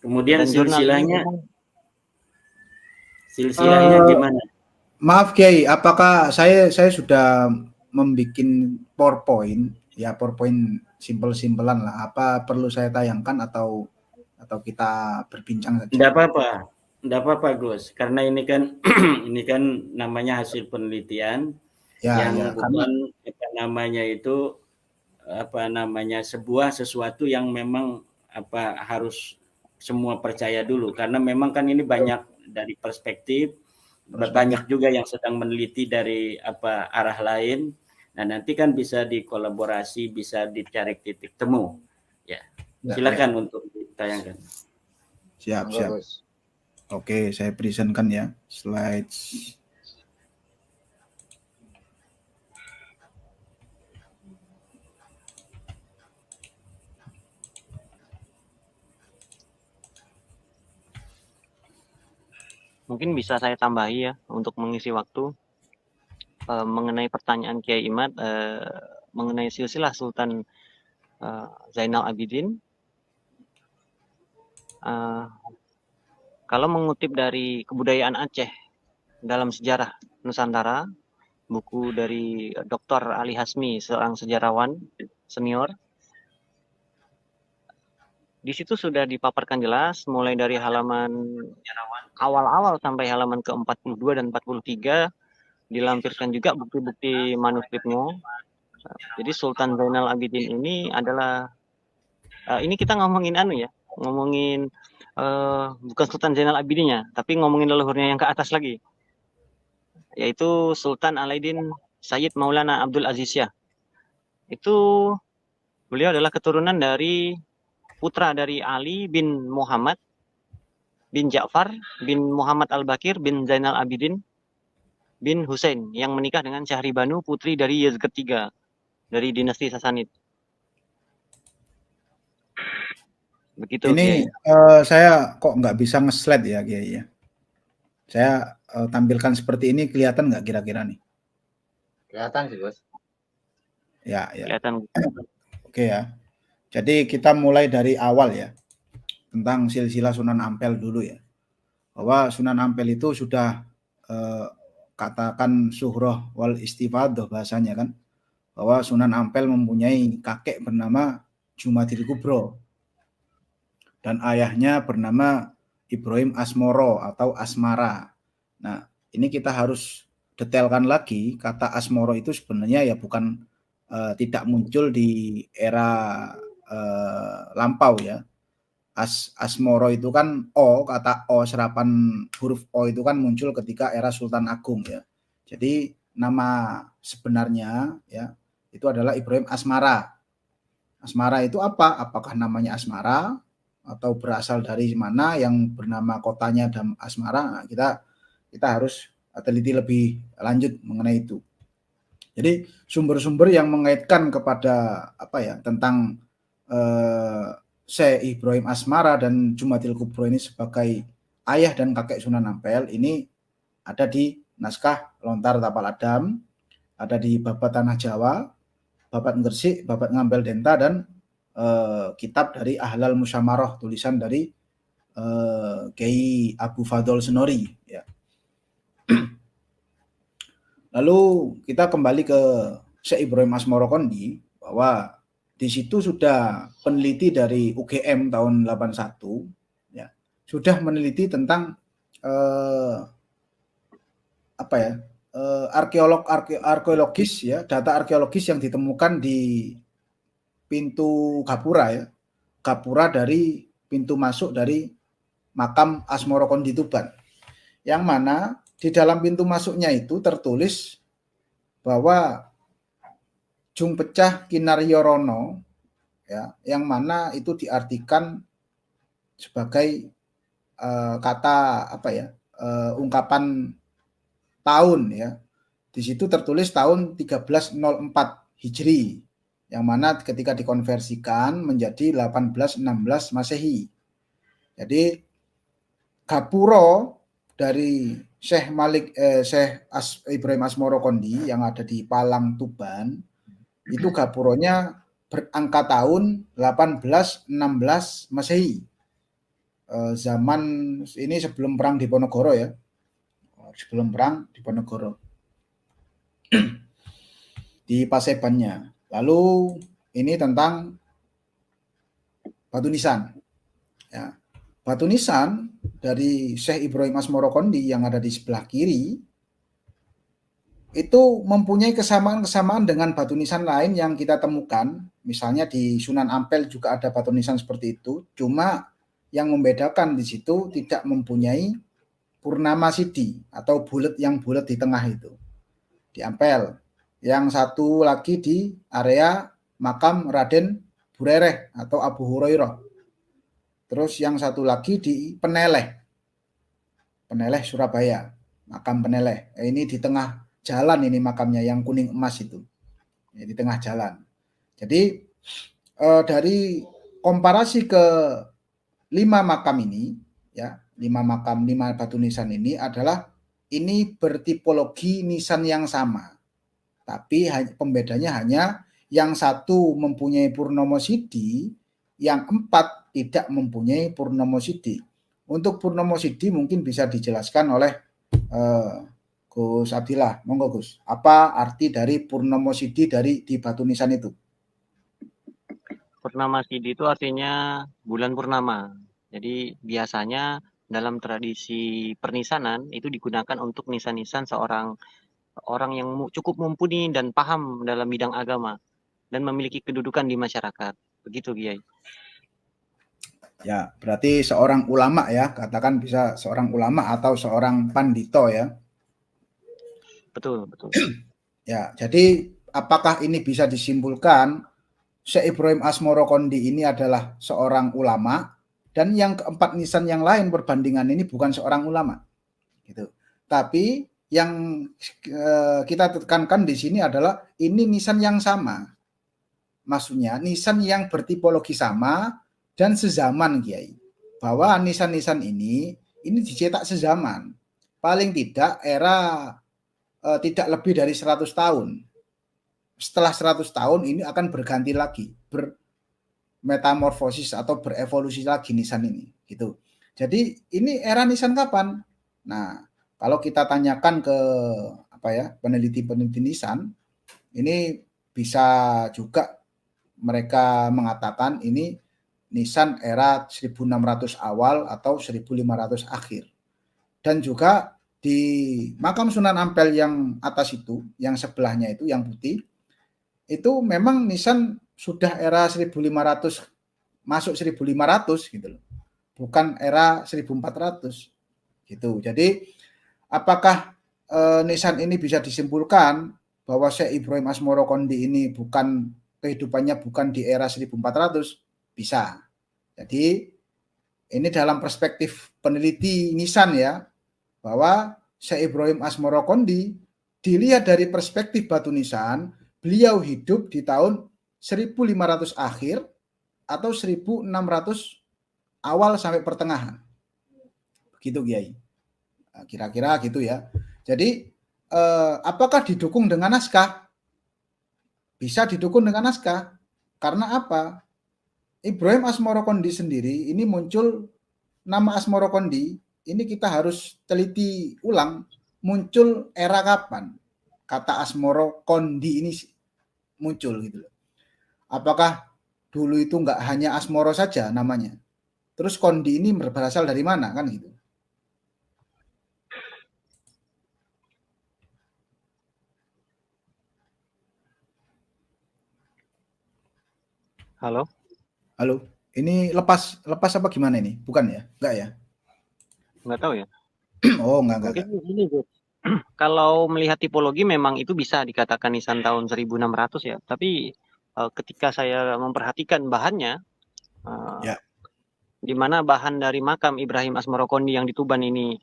Kemudian Dan jurnal ini silsilahnya gimana? Maaf Kiai, apakah saya sudah membuat PowerPoint simpel-simpelan lah. Apa perlu saya tayangkan atau kita berbincang saja? Tidak apa-apa Gus, karena ini kan namanya hasil penelitian yang bukan sebuah sesuatu yang memang harus semua percaya dulu, karena memang kan ini banyak dari perspektif. Banyak juga yang sedang meneliti dari arah lain. Nah, nanti kan bisa dikolaborasi, bisa dicari titik temu. Ya. Silakan untuk ditayangkan. Siap. Oke, saya presentkan ya slides. Mungkin bisa saya tambahi ya untuk mengisi waktu mengenai pertanyaan Kiai Imad mengenai silsilah Sultan Zainal Abidin. Kalau mengutip dari Kebudayaan Aceh dalam Sejarah Nusantara, buku dari Dr. Ali Hasmi, seorang sejarawan senior, di situ sudah dipaparkan jelas mulai dari halaman awal-awal sampai halaman ke-42 dan 43, dilampirkan juga bukti-bukti manuskripnya. Jadi Sultan Zainal Abidin ini adalah ini kita ngomongin ngomongin bukan Sultan Zainal Abidinnya, tapi ngomongin leluhurnya yang ke atas lagi, yaitu Sultan Alaidin Sayyid Maulana Abdul Aziz Shah. Itu beliau adalah keturunan dari putra dari Ali bin Muhammad bin Ja'far bin Muhammad Al-Bakir bin Zainal Abidin bin Hussein yang menikah dengan Syahribanu, putri dari Yazid III dari dinasti Sasanid. Begitu. Ini saya kok nggak bisa nge-slide ya Kiai ya. Saya tampilkan seperti ini, kelihatan nggak kira-kira nih? Kelihatan sih Bos. Ya. Kelihatan. Oke ya. Jadi kita mulai dari awal ya, tentang silsilah Sunan Ampel dulu ya. Bahwa Sunan Ampel itu sudah katakan suhroh wal istifadoh bahasanya kan, bahwa Sunan Ampel mempunyai kakek bernama Jumadil Kubro dan ayahnya bernama Ibrahim Asmoro atau Asmara. Nah, ini kita harus detailkan lagi, kata Asmoro itu sebenarnya ya bukan tidak muncul di era lampau ya. Asmoro itu kan kata O, serapan huruf O itu kan muncul ketika era Sultan Agung ya. Jadi nama sebenarnya ya itu adalah Ibrahim Asmara. Asmara itu apa? Apakah namanya Asmara atau berasal dari mana yang bernama kotanya Asmara? Nah, kita harus teliti lebih lanjut mengenai itu. Jadi sumber-sumber yang mengaitkan kepada tentang Syekh Ibrahim Asmara dan Jumadil Kubro ini sebagai ayah dan kakek Sunan Ampel ini ada di naskah Lontar Tapal Adam, ada di Babat Tanah Jawa, Babat Gresik, Babat Ngampel Denta, dan kitab dari Ahlal Musyamarah, tulisan dari Kiai Abu Fadl Senori ya. Lalu kita kembali ke Syekh Ibrahim Asmorokondi, bahwa di situ sudah peneliti dari UGM tahun 81 ya, sudah meneliti tentang arkeologis ya, data arkeologis yang ditemukan di pintu gapura ya, gapura dari pintu masuk dari makam Asmorokondi Tuban, yang mana di dalam pintu masuknya itu tertulis bahwa Jung Pecah Kinaryorana ya, yang mana itu diartikan sebagai kata ungkapan tahun ya. Di situ tertulis tahun 1304 Hijri, yang mana ketika dikonversikan menjadi 1816 Masehi. Jadi gapura dari Syekh Ibrahim Asmorokondi yang ada di Palang Tuban, itu gapuronya berangka tahun 1816 Masehi. Zaman ini sebelum perang Diponegoro ya. Sebelum perang Diponegoro. Di Pasebannya. Lalu ini tentang batu nisan. Ya. Batu nisan dari Syekh Ibrahim Asmorokondi yang ada di sebelah kiri itu mempunyai kesamaan-kesamaan dengan batu nisan lain yang kita temukan. Misalnya di Sunan Ampel juga ada batu nisan seperti itu, cuma yang membedakan di situ tidak mempunyai purnama sidi atau bulat yang bulat di tengah itu. Di Ampel. Yang satu lagi di area makam Raden Burereh atau Abu Hurairah. Terus yang satu lagi di Peneleh Surabaya, makam Peneleh. Ini di tengah jalan ini makamnya yang kuning emas itu, di tengah jalan. Jadi dari komparasi ke 5 makam ini, ya 5 batu nisan ini adalah ini bertipologi nisan yang sama, tapi pembedanya hanya yang satu mempunyai purnomo sidi, yang 4 tidak mempunyai purnomo sidi. Untuk purnomo sidi mungkin bisa dijelaskan oleh Gus Abdillah. Monggo Gus. Apa arti dari purnomo sidi di batu nisan itu? Purnama sidi itu artinya bulan purnama. Jadi biasanya dalam tradisi pernisanan itu digunakan untuk nisan-nisan seorang orang yang cukup mumpuni dan paham dalam bidang agama dan memiliki kedudukan di masyarakat. Begitu, Kiai. Ya, berarti seorang ulama ya, katakan bisa seorang ulama atau seorang pandito ya. Betul. Ya, jadi apakah ini bisa disimpulkan Syekh Ibrahim Asmorokondi ini adalah seorang ulama, dan yang keempat nisan yang lain perbandingan ini bukan seorang ulama, gitu. Tapi yang kita tekankan di sini adalah ini nisan yang sama, maksudnya nisan yang bertipologi sama dan sezaman, Kiai. Bahwa nisan-nisan ini dicetak sezaman, paling tidak era tidak lebih dari 100 tahun. Setelah 100 tahun ini akan berganti lagi, bermetamorfosis atau berevolusi lagi nisan ini, gitu. Jadi ini era nisan kapan? Nah, kalau kita tanyakan ke peneliti-peneliti nisan, ini bisa juga mereka mengatakan ini nisan era 1600 awal atau 1500 akhir. Dan juga di makam Sunan Ampel yang atas itu, yang sebelahnya itu yang putih, itu memang nisan sudah era 1500 masuk 1500 gitu loh. Bukan era 1400 gitu. Jadi apakah nisan ini bisa disimpulkan bahwa Syekh Ibrahim Asmorokondi ini kehidupannya bukan di era 1400? Bisa. Jadi ini dalam perspektif peneliti nisan ya, bahwa Syekh Ibrahim Asmorokondi dilihat dari perspektif batu nisan, beliau hidup di tahun 1500 akhir atau 1600 awal sampai pertengahan. Begitu, Kiai. Kira-kira gitu ya. Jadi apakah didukung dengan naskah? Bisa didukung dengan naskah. Karena apa? Ibrahim Asmoro Kondi sendiri ini muncul, nama Asmoro Kondi ini kita harus teliti ulang, muncul era kapan kata Asmoro Kondi ini muncul gitu loh. Apakah dulu itu nggak hanya Asmoro saja namanya, terus Kondi ini berasal dari mana kan gitu. Halo, Halo, ini lepas apa gimana ini? Bukan ya? Enggak ya? nggak tahu ya. Oh, enggak. Mungkin ini Gus. Kalau melihat tipologi memang itu bisa dikatakan nisan tahun 1600 ya. Tapi ketika saya memperhatikan bahannya, Ya. di mana bahan dari makam Ibrahim Asmoro Kondi yang di Tuban ini,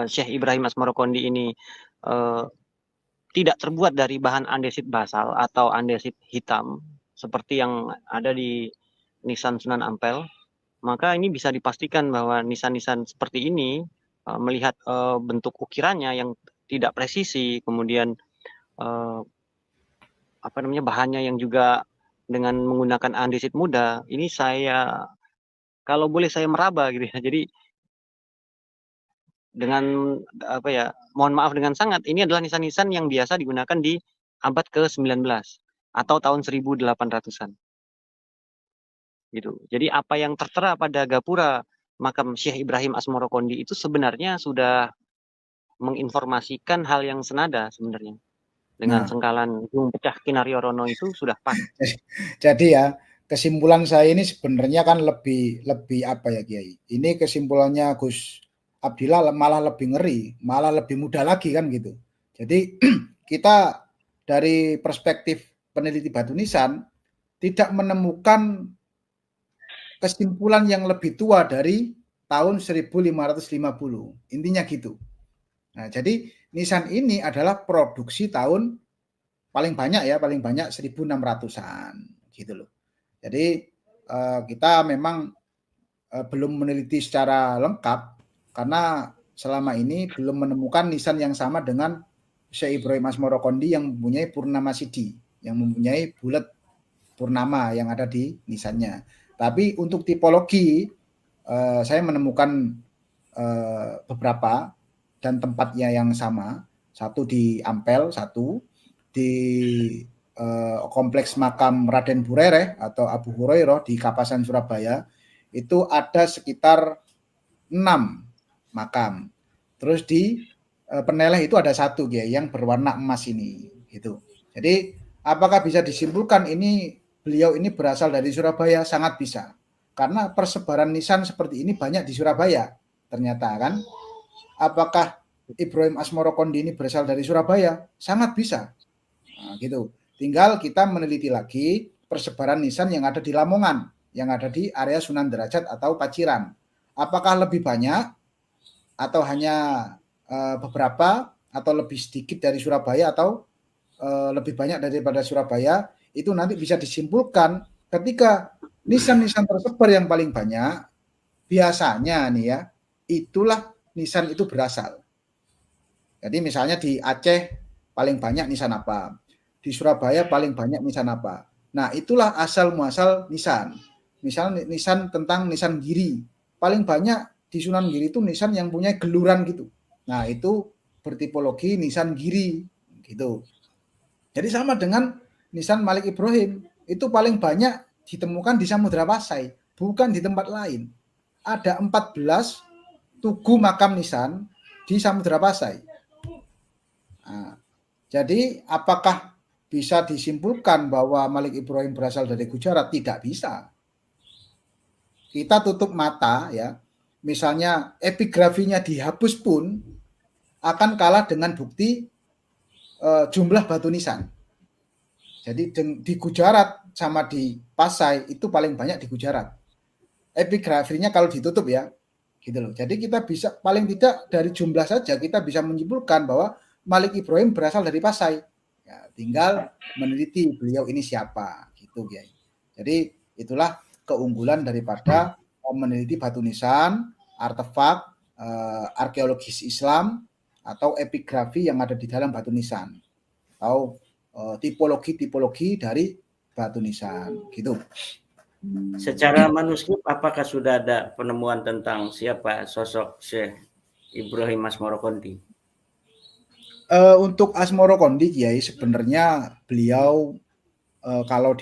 Syekh Ibrahim Asmoro Kondi ini tidak terbuat dari bahan andesit basal atau andesit hitam seperti yang ada di nisan Sunan Ampel, maka ini bisa dipastikan bahwa nisan-nisan seperti ini melihat bentuk ukirannya yang tidak presisi, kemudian bahannya yang juga dengan menggunakan andesit muda, ini saya kalau boleh saya meraba gitu ya. Jadi dengan mohon maaf dengan sangat, ini adalah nisan-nisan yang biasa digunakan di abad ke-19 atau tahun 1800-an. Gitu. Jadi apa yang tertera pada gapura makam Syekh Ibrahim Asmoro Kondi itu sebenarnya sudah menginformasikan hal yang senada sebenarnya. Dengan sengkalan Gung Pecah Kinario Rono itu sudah pas. Jadi ya, kesimpulan saya ini sebenarnya kan lebih apa ya Kiai? Ini kesimpulannya Gus Abdillah malah lebih ngeri, malah lebih mudah lagi kan gitu. Jadi kita dari perspektif peneliti batu nisan tidak menemukan kesimpulan yang lebih tua dari tahun 1550. Intinya gitu. Nah, jadi nisan ini adalah produksi tahun paling banyak 1600-an gitu loh. Jadi kita memang belum meneliti secara lengkap karena selama ini belum menemukan nisan yang sama dengan Syekh Ibrahim Asmoro Kondi yang mempunyai purnama sidi, yang mempunyai bulat purnama yang ada di nisannya. Tapi untuk tipologi saya menemukan beberapa dan tempatnya yang sama. Satu di Ampel, satu di kompleks makam Raden Burereh atau Abu Hurairah di Kapasan Surabaya. Itu ada sekitar 6 makam. Terus di Peneleh itu ada satu ya yang berwarna emas ini gitu. Jadi apakah bisa disimpulkan ini beliau ini berasal dari Surabaya? Sangat bisa. Karena persebaran nisan seperti ini banyak di Surabaya. Ternyata kan. Apakah Ibrahim Asmoro Kondi ini berasal dari Surabaya? Sangat bisa. Nah, gitu. Tinggal kita meneliti lagi persebaran nisan yang ada di Lamongan, yang ada di area Sunan Derajat atau Paciran. Apakah lebih banyak atau hanya beberapa atau lebih sedikit dari Surabaya atau lebih banyak daripada Surabaya, itu nanti bisa disimpulkan ketika nisan-nisan tersebar yang paling banyak, biasanya nih ya, itulah nisan itu berasal. Jadi misalnya di Aceh paling banyak nisan apa, di Surabaya paling banyak nisan apa. Nah itulah asal muasal nisan. Misal nisan tentang nisan giri, paling banyak di Sunan Giri itu nisan yang punya geluran gitu. Nah itu bertipologi nisan giri gitu. Jadi sama dengan nisan Malik Ibrahim, itu paling banyak ditemukan di Samudra Pasai, bukan di tempat lain. Ada 14 tugu makam nisan di Samudra Pasai. Nah, jadi apakah bisa disimpulkan bahwa Malik Ibrahim berasal dari Gujarat? Tidak bisa. Kita tutup mata ya. Misalnya epigrafinya dihapus pun akan kalah dengan bukti jumlah batu nisan. Jadi di Gujarat sama di Pasai itu paling banyak di Gujarat. Epigrafinya kalau ditutup ya, gitu loh. Jadi kita bisa paling tidak dari jumlah saja kita bisa menyimpulkan bahwa Malik Ibrahim berasal dari Pasai. Ya, tinggal meneliti beliau ini siapa, gitu ya. Jadi itulah keunggulan daripada meneliti batu nisan, artefak arkeologis Islam atau epigrafi yang ada di dalam batu nisan atau tipologi-tipologi dari batu nisan gitu. Secara manuskrip, apakah sudah ada penemuan tentang siapa sosok Syekh Ibrahim Asmoro Kondi? Untuk Asmoro Kondi, Kiai, sebenarnya beliau kalau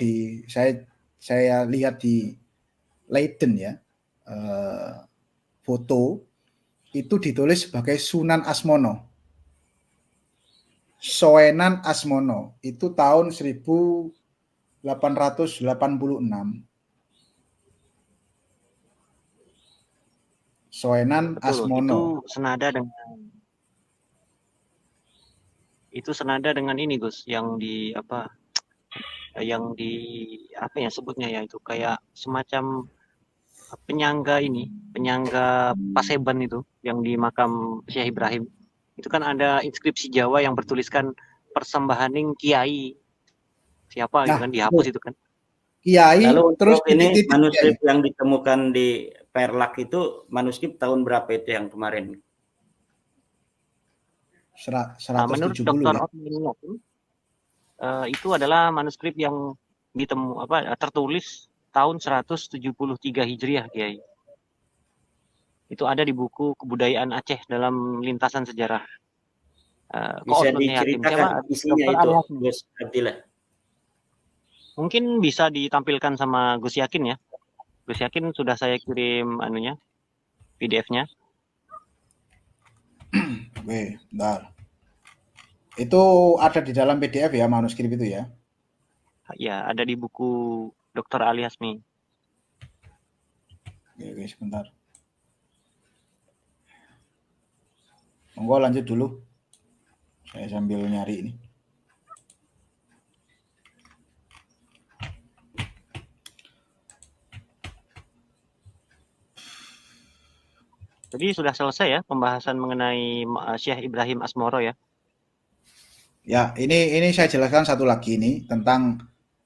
saya lihat di Leiden ya, foto itu ditulis sebagai Sunan Asmono. Soenan Asmono itu tahun 1886. Soenan Betul, Asmono. itu senada dengan ini Gus, yang di apa ya sebutnya ya, itu kayak semacam penyangga Paseban itu yang di makam Syekh Ibrahim. Itu kan ada inskripsi Jawa yang bertuliskan persembahaning kiai. Siapa gitu Nah, kan, dihapus itu kan. Kiai Lalu terus untuk ini titik-titik manuskrip Kiai. yang ditemukan di Perlak itu manuskrip tahun berapa itu yang kemarin? 170 Menurut ya. Dr. Otman itu adalah manuskrip yang tertulis tahun 173 Hijriah, Kiai. Itu ada di buku Kebudayaan Aceh dalam lintasan sejarah. Bisa Koosnun Hakim. diceritakan Coba isinya Dr. itu, Aliasmi. Gus Abdillah. Mungkin bisa ditampilkan sama Gus Yakin ya. Gus Yakin sudah saya kirim PDF-nya. Oke, bentar. Itu ada di dalam PDF ya, manuskrip itu ya? Ya, ada di buku Dr. Aliasmi. Oke, sebentar. Monggo lanjut dulu. Saya sambil nyari ini. Jadi sudah selesai ya pembahasan mengenai Syekh Ibrahim Asmoro ya. Ya, ini saya jelaskan satu lagi ini tentang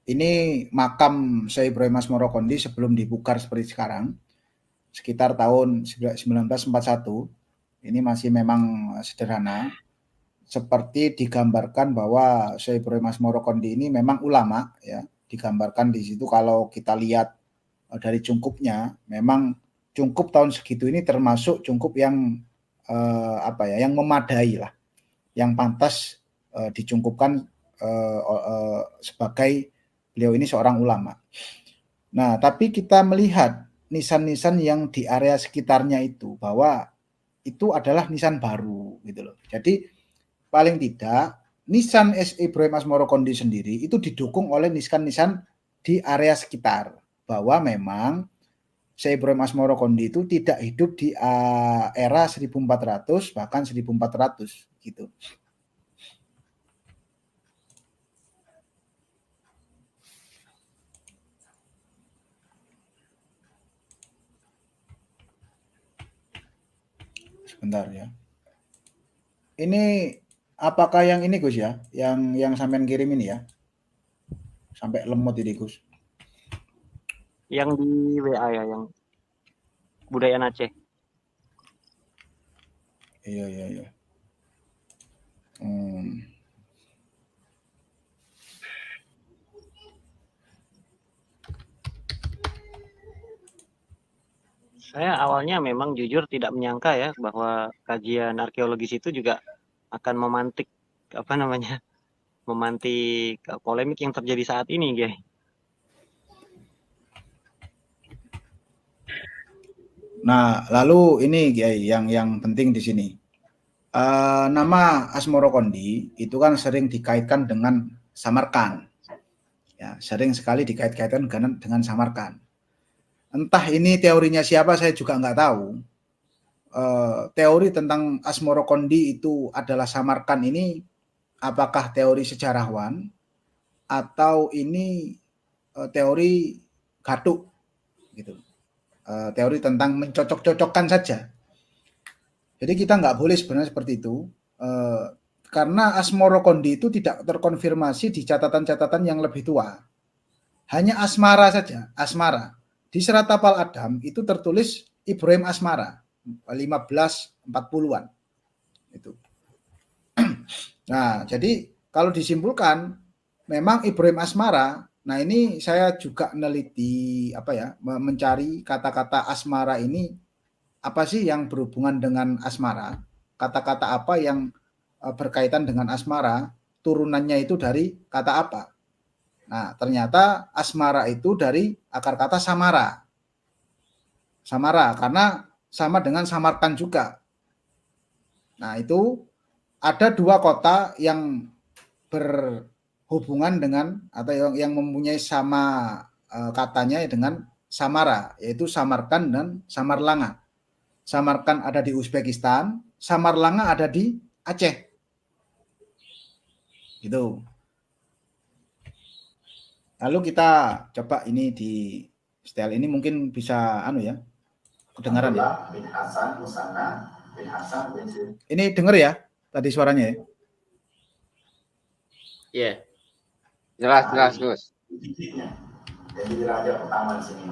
ini makam Syekh Ibrahim Asmoro Kondi sebelum dibukar seperti sekarang. Sekitar tahun 1941. Ini masih memang sederhana. Seperti digambarkan bahwa Syekh Ibrahim Asmoro Kondi ini memang ulama ya. Digambarkan di situ kalau kita lihat dari cungkupnya, memang cungkup tahun segitu ini termasuk cungkup yang yang memadai lah, yang pantas dicungkupkan sebagai beliau ini seorang ulama. Nah, tapi kita melihat nisan-nisan yang di area sekitarnya itu bahwa itu adalah nisan baru gitu loh. Jadi paling tidak nisan Ibrahim Asmoro Kondi sendiri itu didukung oleh nisan-nisan di area sekitar, bahwa memang Syekh Ibrahim Asmoro Kondi itu tidak hidup di era 1400 bahkan 1400 gitu. Sebentar ya. Ini apakah yang ini Gus ya? Yang sampean kirim ini ya? Sampai lemot ini Gus. Yang di WA ya, yang Kebudayaan Aceh. Iya. Saya awalnya memang jujur tidak menyangka ya bahwa kajian arkeologis itu juga akan memantik polemik yang terjadi saat ini, Guys. Nah, lalu ini yang penting di sini. Nama Asmoro Kondi itu kan sering dikaitkan dengan Samarkand. Ya, sering sekali dikait-kaitkan dengan Samarkand. Entah ini teorinya siapa, saya juga nggak tahu. Teori tentang Asmoro Kondi itu adalah Samarkand ini, apakah teori sejarawan atau ini teori gaduh gitu. Teori tentang mencocok-cocokkan saja. Jadi kita nggak boleh sebenarnya seperti itu, karena Asmoro Kondi itu tidak terkonfirmasi di catatan-catatan yang lebih tua. Hanya Asmara saja, Asmara. Di Serat Tapal Adam itu tertulis Ibrahim Asmara, 1540-an. Itu. Nah, jadi kalau disimpulkan, memang Ibrahim Asmara Nah, ini saya juga meneliti mencari kata-kata asmara ini apa sih yang berhubungan dengan asmara? Kata-kata apa yang berkaitan dengan asmara? Turunannya itu dari kata apa? Nah, ternyata asmara itu dari akar kata samara. Samara, karena sama dengan samarkan juga. Nah, itu ada dua kota yang berhubungan dengan atau yang mempunyai sama katanya dengan Samara, yaitu Samarkand dan Samarlanga. Samarkand ada di Uzbekistan, Samarlanga ada di Aceh. Gitu. Lalu kita coba ini di setel ini mungkin bisa kedengaran ya. Ini dengar ya tadi suaranya ya. Iya. Jelas Gus. Jadi raja pertama di sini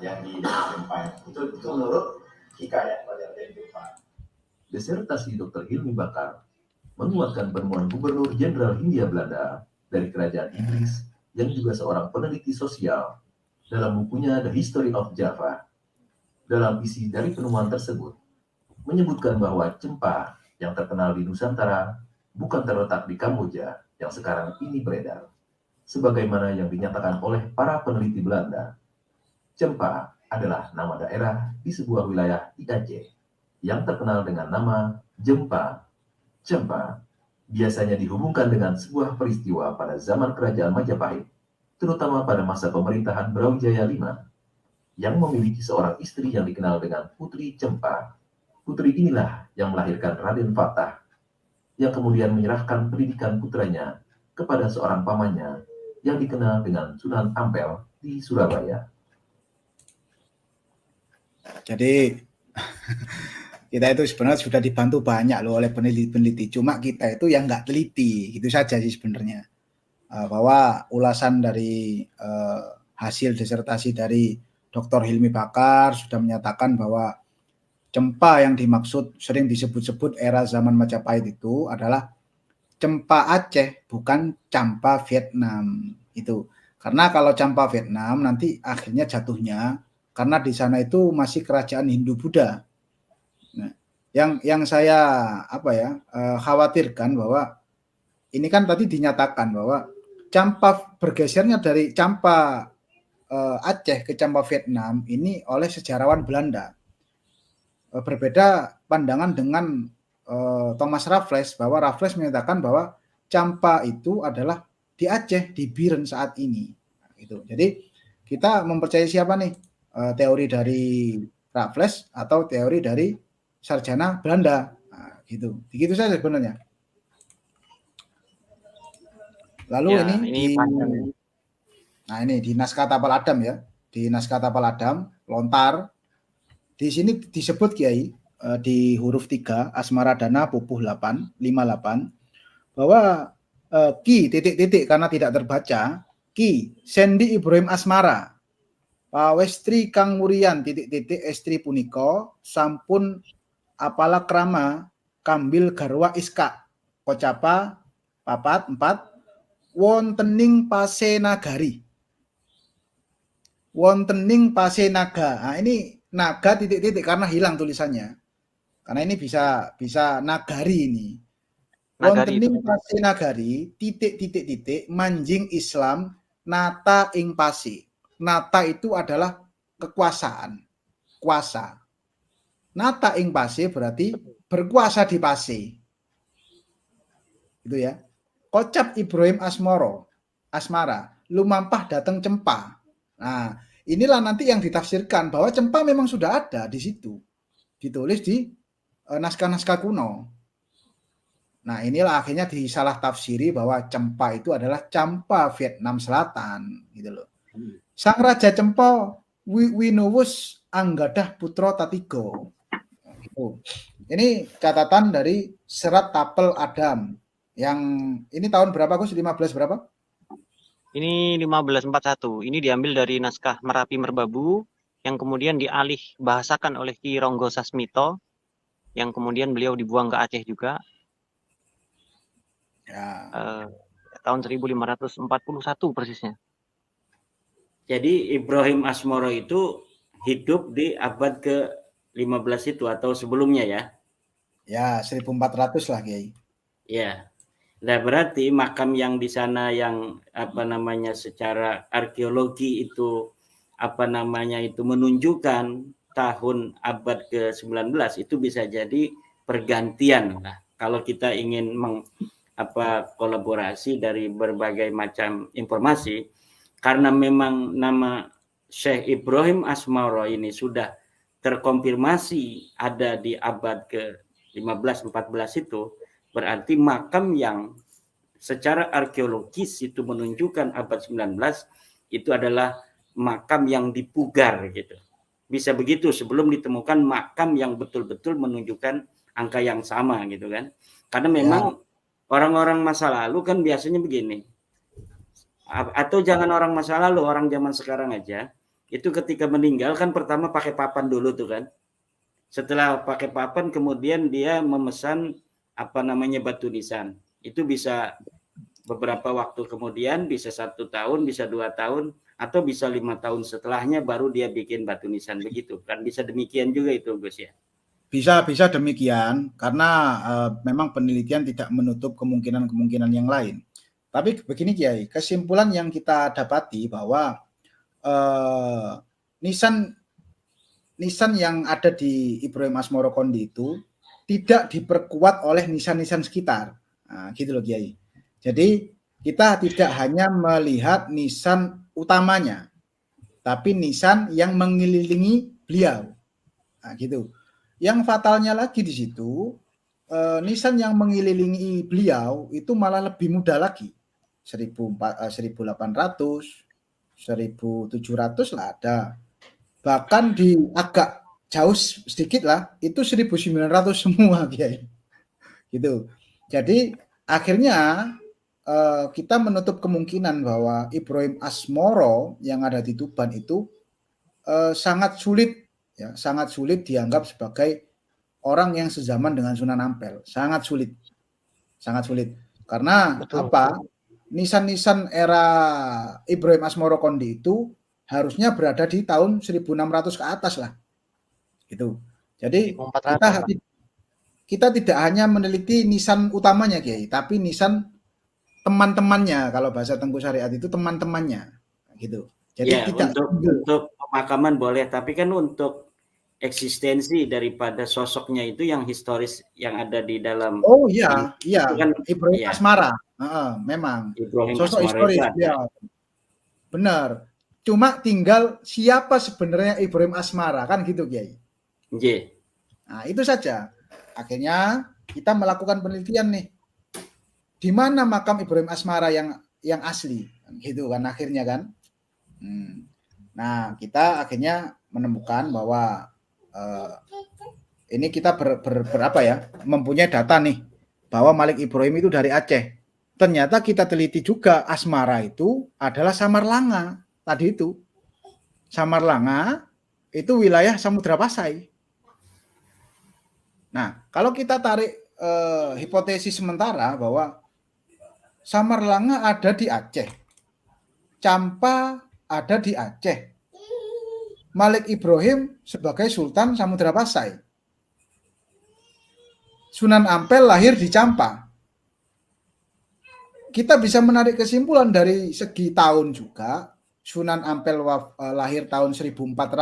yang di Empire itu menurut hikayat Raja Jepang. Disertasi Dr. Hilmi Bakar menguatkan penemuan Gubernur Jenderal Hindia Belanda dari Kerajaan Inggris yang juga seorang peneliti sosial dalam bukunya The History of Java. Dalam isi dari penemuan tersebut menyebutkan bahwa cempa yang terkenal di Nusantara bukan terletak di Kamboja yang sekarang ini beredar, sebagaimana yang dinyatakan oleh para peneliti Belanda. Cempa adalah nama daerah di sebuah wilayah di Aceh yang terkenal dengan nama Jempa. Cempa biasanya dihubungkan dengan sebuah peristiwa pada zaman Kerajaan Majapahit, terutama pada masa pemerintahan Brawijaya V, yang memiliki seorang istri yang dikenal dengan Putri Cempa. Putri inilah yang melahirkan Raden Fatah, yang kemudian menyerahkan pendidikan putranya kepada seorang pamannya yang dikenal dengan Sunan Ampel di Surabaya. Jadi kita itu sebenarnya sudah dibantu banyak loh oleh peneliti-peneliti. Cuma kita itu yang nggak teliti, itu saja sih sebenarnya. Bahwa ulasan dari hasil disertasi dari Dr. Hilmi Bakar sudah menyatakan bahwa cempa yang dimaksud sering disebut-sebut era zaman Majapahit itu adalah cempa Aceh, bukan campa Vietnam. Itu karena kalau campa Vietnam nanti akhirnya jatuhnya karena di sana itu masih kerajaan Hindu-Buddha. Nah, yang saya khawatirkan bahwa ini kan tadi dinyatakan bahwa campa bergesernya dari campa Aceh ke campa Vietnam ini oleh sejarawan Belanda. Berbeda pandangan dengan Thomas Raffles, bahwa Raffles menyatakan bahwa campa itu adalah di Aceh, di Biren saat ini. Gitu. Jadi kita mempercayai siapa nih? Teori dari Raffles atau teori dari sarjana Belanda? Nah, gitu. Begitu saja sebenarnya. Lalu Ya, ini di naskah Tapal Adam ya. Di naskah Tapal Adam, lontar. Di sini disebut Kiai di huruf 3 Asmara Dana Pupuh 58 bahwa Ki titik-titik karena tidak terbaca, Ki Sendi Ibrahim Asmara Pawestri Kang Murian titik-titik estri punika sampun apala krama kambil garwa iska kocapa papat 4 wontening pasenagari wontening pasenaga. Nah, ini naga titik-titik karena hilang tulisannya. Karena ini bisa nagari ini. Wontening pasenagari titik-titik manjing Islam nata ing pase. Nata itu adalah kekuasaan, kuasa. Nata ing pase berarti berkuasa di pase. Itu ya. Kocap Ibrahim Asmara, lumampah datang cempa. Nah, inilah nanti yang ditafsirkan bahwa cempa memang sudah ada di situ. Ditulis di naskah-naskah kuno. Nah, inilah akhirnya disalah tafsiri bahwa cempa itu adalah campa Vietnam Selatan, gitu loh. Sang Raja Cempa Winowus Anggadah Putra Tatigo. Gitu. Ini catatan dari Serat Tapel Adam. Yang ini tahun berapa Gus? 15 berapa? Ini 1541. Ini diambil dari naskah Merapi Merbabu yang kemudian dialih bahasakan oleh Ki Ronggo Sasmito yang kemudian beliau dibuang ke Aceh juga. Ya. Tahun 1541 persisnya. Jadi Ibrahim Asmoro itu hidup di abad ke-15 itu atau sebelumnya ya? Ya, 1400 lah Kiai. Ya. Nah, berarti makam yang di sana yang secara arkeologi itu itu menunjukkan tahun abad ke-19 itu bisa jadi pergantian lah. Kalau kita ingin kolaborasi dari berbagai macam informasi, karena memang nama Syekh Ibrahim Asmoro ini sudah terkonfirmasi ada di abad ke-15-14 itu, berarti makam yang secara arkeologis itu menunjukkan abad 19 itu adalah makam yang dipugar gitu. Bisa begitu sebelum ditemukan makam yang betul-betul menunjukkan angka yang sama gitu kan. Karena memang orang-orang masa lalu kan biasanya begini. Atau jangan orang masa lalu, orang zaman sekarang aja, itu ketika meninggal kan pertama pakai papan dulu tuh kan. Setelah pakai papan kemudian dia memesan batu nisan. Itu bisa beberapa waktu kemudian, bisa 1 tahun, bisa 2 tahun, atau bisa 5 tahun setelahnya baru dia bikin batu nisan begitu kan. Bisa demikian juga itu Gus ya. Bisa demikian karena memang penelitian tidak menutup kemungkinan yang lain. Tapi begini Kiai, kesimpulan yang kita dapati bahwa nisan yang ada di Ibrahim Asmoro Kondi itu tidak diperkuat oleh nisan-nisan sekitar. Nah, gitu loh Kiai. Jadi kita tidak hanya melihat nisan utamanya, tapi nisan yang mengelilingi beliau. Nah, gitu. Yang fatalnya lagi di situ, nisan yang mengelilingi beliau itu malah lebih muda lagi. 1800, 1700 lah ada. Bahkan di agak jauh sedikit lah, itu 1900 semua Kiai. Gitu. Jadi akhirnya kita menutup kemungkinan bahwa Ibrahim Asmoro yang ada di Tuban itu sangat sulit dianggap sebagai orang yang sezaman dengan Sunan Ampel. Sangat sulit. Karena Betul. Nisan-nisan era Ibrahim Asmoro Kondi itu harusnya berada di tahun 1600 ke atas lah. Gitu. Jadi 1400. kita tidak hanya meneliti nisan utamanya Kiai, tapi nisan teman-temannya. Kalau bahasa Tengku Syariat itu teman-temannya. Gitu. Jadi ya, tidak untuk pemakaman boleh, tapi kan untuk eksistensi daripada sosoknya itu yang historis yang ada di dalam. Oh iya, kan, Ibrahim Asmara. Memang Ibrahim sosok Asmara historis ya. Benar. Cuma tinggal siapa sebenarnya Ibrahim Asmara kan gitu Kiai. Nah, itu saja. Akhirnya kita melakukan penelitian nih. Di mana makam Ibrahim Asmara yang asli? Gitu kan akhirnya kan. Nah, kita akhirnya menemukan bahwa ini kita mempunyai data nih bahwa Malik Ibrahim itu dari Aceh. Ternyata kita teliti juga Asmara itu adalah Samarlanga. Tadi itu Samarlanga itu wilayah Samudra Pasai. Nah, kalau kita tarik hipotesis sementara bahwa Samarlanga ada di Aceh, Campa ada di Aceh, Malik Ibrahim sebagai Sultan Samudra Pasai, Sunan Ampel lahir di Campa. Kita bisa menarik kesimpulan dari segi tahun juga. Sunan Ampel lahir tahun 1400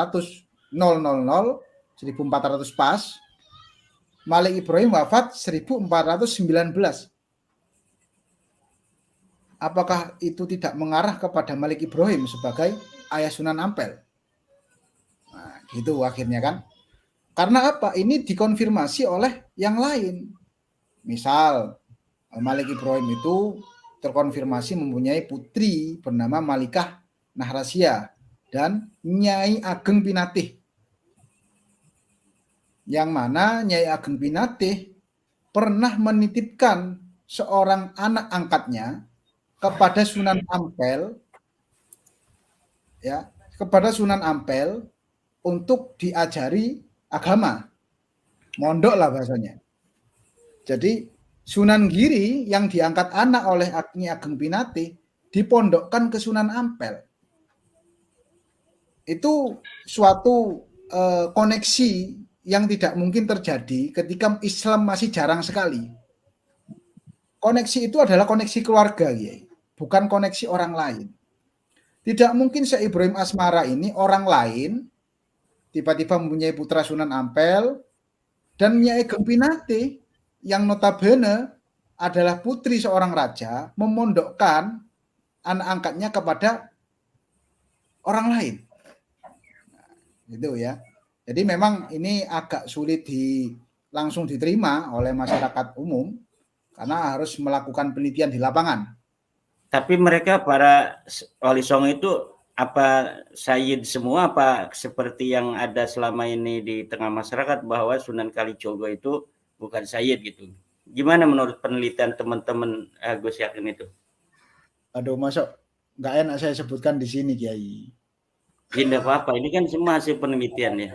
pas. Malik Ibrahim wafat 1419. Apakah itu tidak mengarah kepada Malik Ibrahim sebagai ayah Sunan Ampel? Nah, gitu akhirnya kan. Karena apa? Ini dikonfirmasi oleh yang lain. Misal Malik Ibrahim itu terkonfirmasi mempunyai putri bernama Malikah Nahrasia dan Nyai Ageng Pinatih. Yang mana Nyai Ageng Pinatih pernah menitipkan seorang anak angkatnya kepada Sunan Ampel, ya, kepada Sunan Ampel untuk diajari agama, mondok lah bahasanya. Jadi Sunan Giri yang diangkat anak oleh Nyai Ageng Pinatih dipondokkan ke Sunan Ampel. itu suatu koneksi yang tidak mungkin terjadi ketika Islam masih jarang sekali. Koneksi itu adalah koneksi keluarga, Kiai, bukan koneksi orang lain. Tidak mungkin Syekh Ibrahim Asmara ini orang lain tiba-tiba mempunyai putra Sunan Ampel dan Nyai Gempinate yang notabene adalah putri seorang raja memondokkan anak angkatnya kepada orang lain. Gitu ya. Jadi memang ini agak sulit langsung diterima oleh masyarakat umum karena harus melakukan penelitian di lapangan. Tapi mereka para wali songo itu apa sayyid semua, apa seperti yang ada selama ini di tengah masyarakat bahwa Sunan Kalijogo itu bukan sayyid gitu. Gimana menurut penelitian teman-teman Gus Yakin itu? Aduh, masuk nggak enak saya sebutkan di sini, Kiai. Tidak apa-apa, ini kan semua hasil penelitian ya.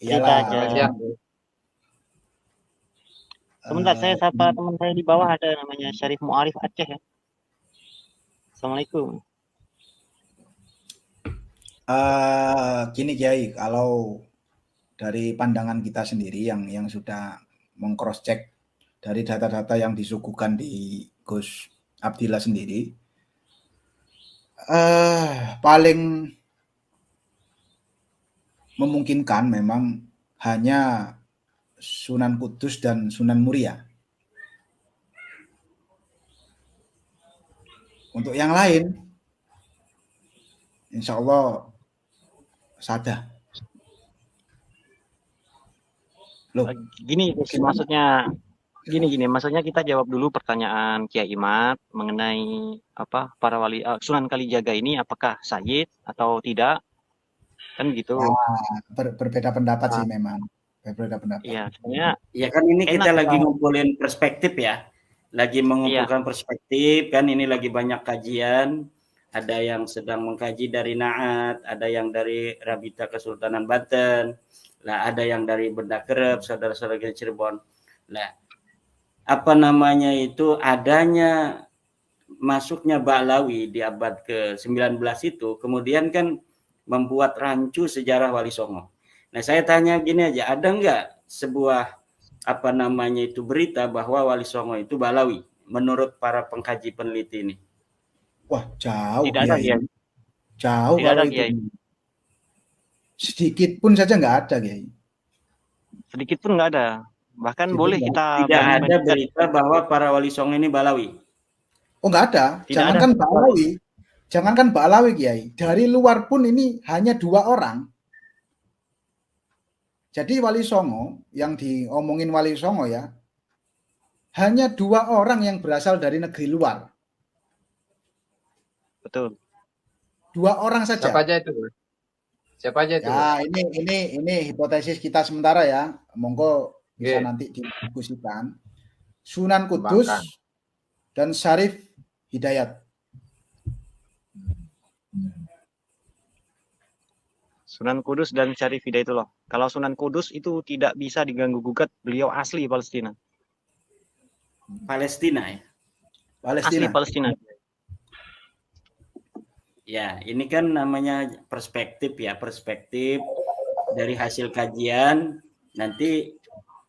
Iyalah. aja. Sebentar, saya sapa teman saya di bawah, ada namanya Syarif Mu'arif Aceh ya. Assalamualaikum. Gini Kiai, kalau dari pandangan kita sendiri yang sudah meng-cross check dari data-data yang disuguhkan di Gus Abdillah sendiri, paling memungkinkan memang hanya Sunan Kudus dan Sunan Muria. Untuk yang lain, insya Allah sada. Loh, Gini, maksudnya maksudnya kita jawab dulu pertanyaan Kiai Imad mengenai apa para wali Sunan Kalijaga ini apakah sayyid atau tidak, kan gitu. Berbeda pendapat sih memang. Berbeda pendapat. Iya, sebenarnya ya kan ini kita lagi ngumpulin perspektif ya, lagi mengumpulkan perspektif kan, ini lagi banyak kajian, ada yang sedang mengkaji dari Naat, ada yang dari Rabita Kesultanan Banten, lah ada yang dari Benda Kerep, saudara-saudara Cirebon. Lah apa namanya itu, adanya masuknya Ba'lawi di abad ke-19 itu kemudian kan membuat rancu sejarah Wali Songo. Nah saya tanya gini aja, ada nggak sebuah apa namanya itu berita bahwa Wali Songo itu Ba'lawi menurut para pengkaji peneliti ini? Wah jauh. Tidak ada ya. Jauh tidak kalau ada, itu. Kiai. Sedikit pun saja nggak ada, Kiai. Sedikit pun nggak ada. Bahkan boleh kita tidak ada berita bahwa para Wali Songo ini Ba'lawi. Oh nggak ada. Jangankan Ba'lawi, jangankan Ba'lawi, Kiai. Dari luar pun ini hanya 2 orang. Jadi Wali Songo yang diomongin Wali Songo ya, hanya 2 orang yang berasal dari negeri luar. Betul. 2 orang saja. Siapa aja itu? Siapa aja itu? Ya, ini hipotesis kita sementara ya. Monggo bisa nanti didiskusikan. Sunan Kudus dan Syarif Hidayat. Sunan Kudus dan Syarif Hidayatullah. Kalau Sunan Kudus itu tidak bisa diganggu gugat, beliau asli Palestina. Palestina ya? Palestina. Asli Palestina. Ya, ini kan namanya perspektif ya, perspektif dari hasil kajian. Nanti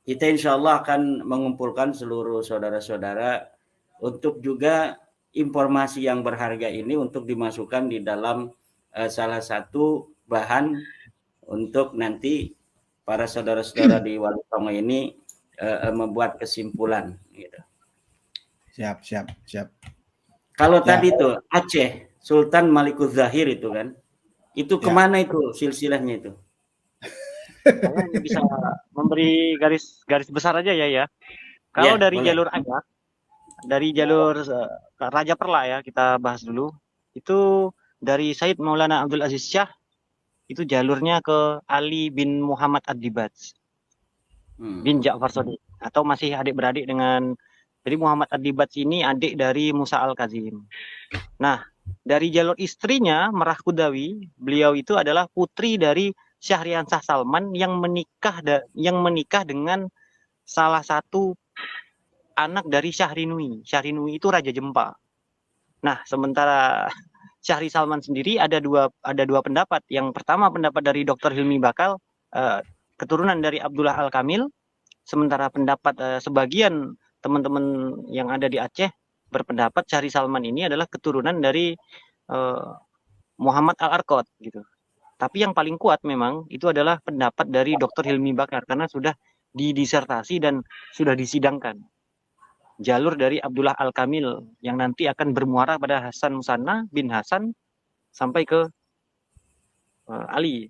kita insya Allah akan mengumpulkan seluruh saudara-saudara untuk juga informasi yang berharga ini untuk dimasukkan di dalam salah satu bahan untuk nanti para saudara-saudara di Wali Songo ini membuat kesimpulan. Gitu. Siap. Kalau tadi tuh Aceh, Sultan Malikuz Zahir itu kan, itu kemana itu silsilahnya itu? Saya hanya bisa memberi garis besar aja ya. Kalau dari boleh. Jalur Agak, dari jalur Raja Perla ya, kita bahas dulu. Itu dari Said Maulana Abdul Aziz Shah, itu jalurnya ke Ali bin Muhammad Ad-Dibaj bin Ja'far Shadiq, atau masih adik-beradik dengan, jadi Muhammad Ad-Dibaj ini adik dari Musa Al-Kazim. Nah, dari jalur istrinya Merah Kudawi, beliau itu adalah putri dari Syahriansah Salman yang menikah dengan salah satu anak dari Syahrinui. Syahrinui itu Raja Jempa. Nah, sementara Syahri Salman sendiri ada dua pendapat. Yang pertama pendapat dari Dr. Hilmi Bakal, keturunan dari Abdullah Al-Kamil, sementara pendapat sebagian teman-teman yang ada di Aceh berpendapat Syahri Salman ini adalah keturunan dari Muhammad Al-Arqad gitu. Tapi yang paling kuat memang itu adalah pendapat dari Dr. Hilmi Bakar karena sudah didisertasi dan sudah disidangkan. Jalur dari Abdullah Al-Kamil yang nanti akan bermuara pada Hasan Musanna bin Hasan sampai ke Ali.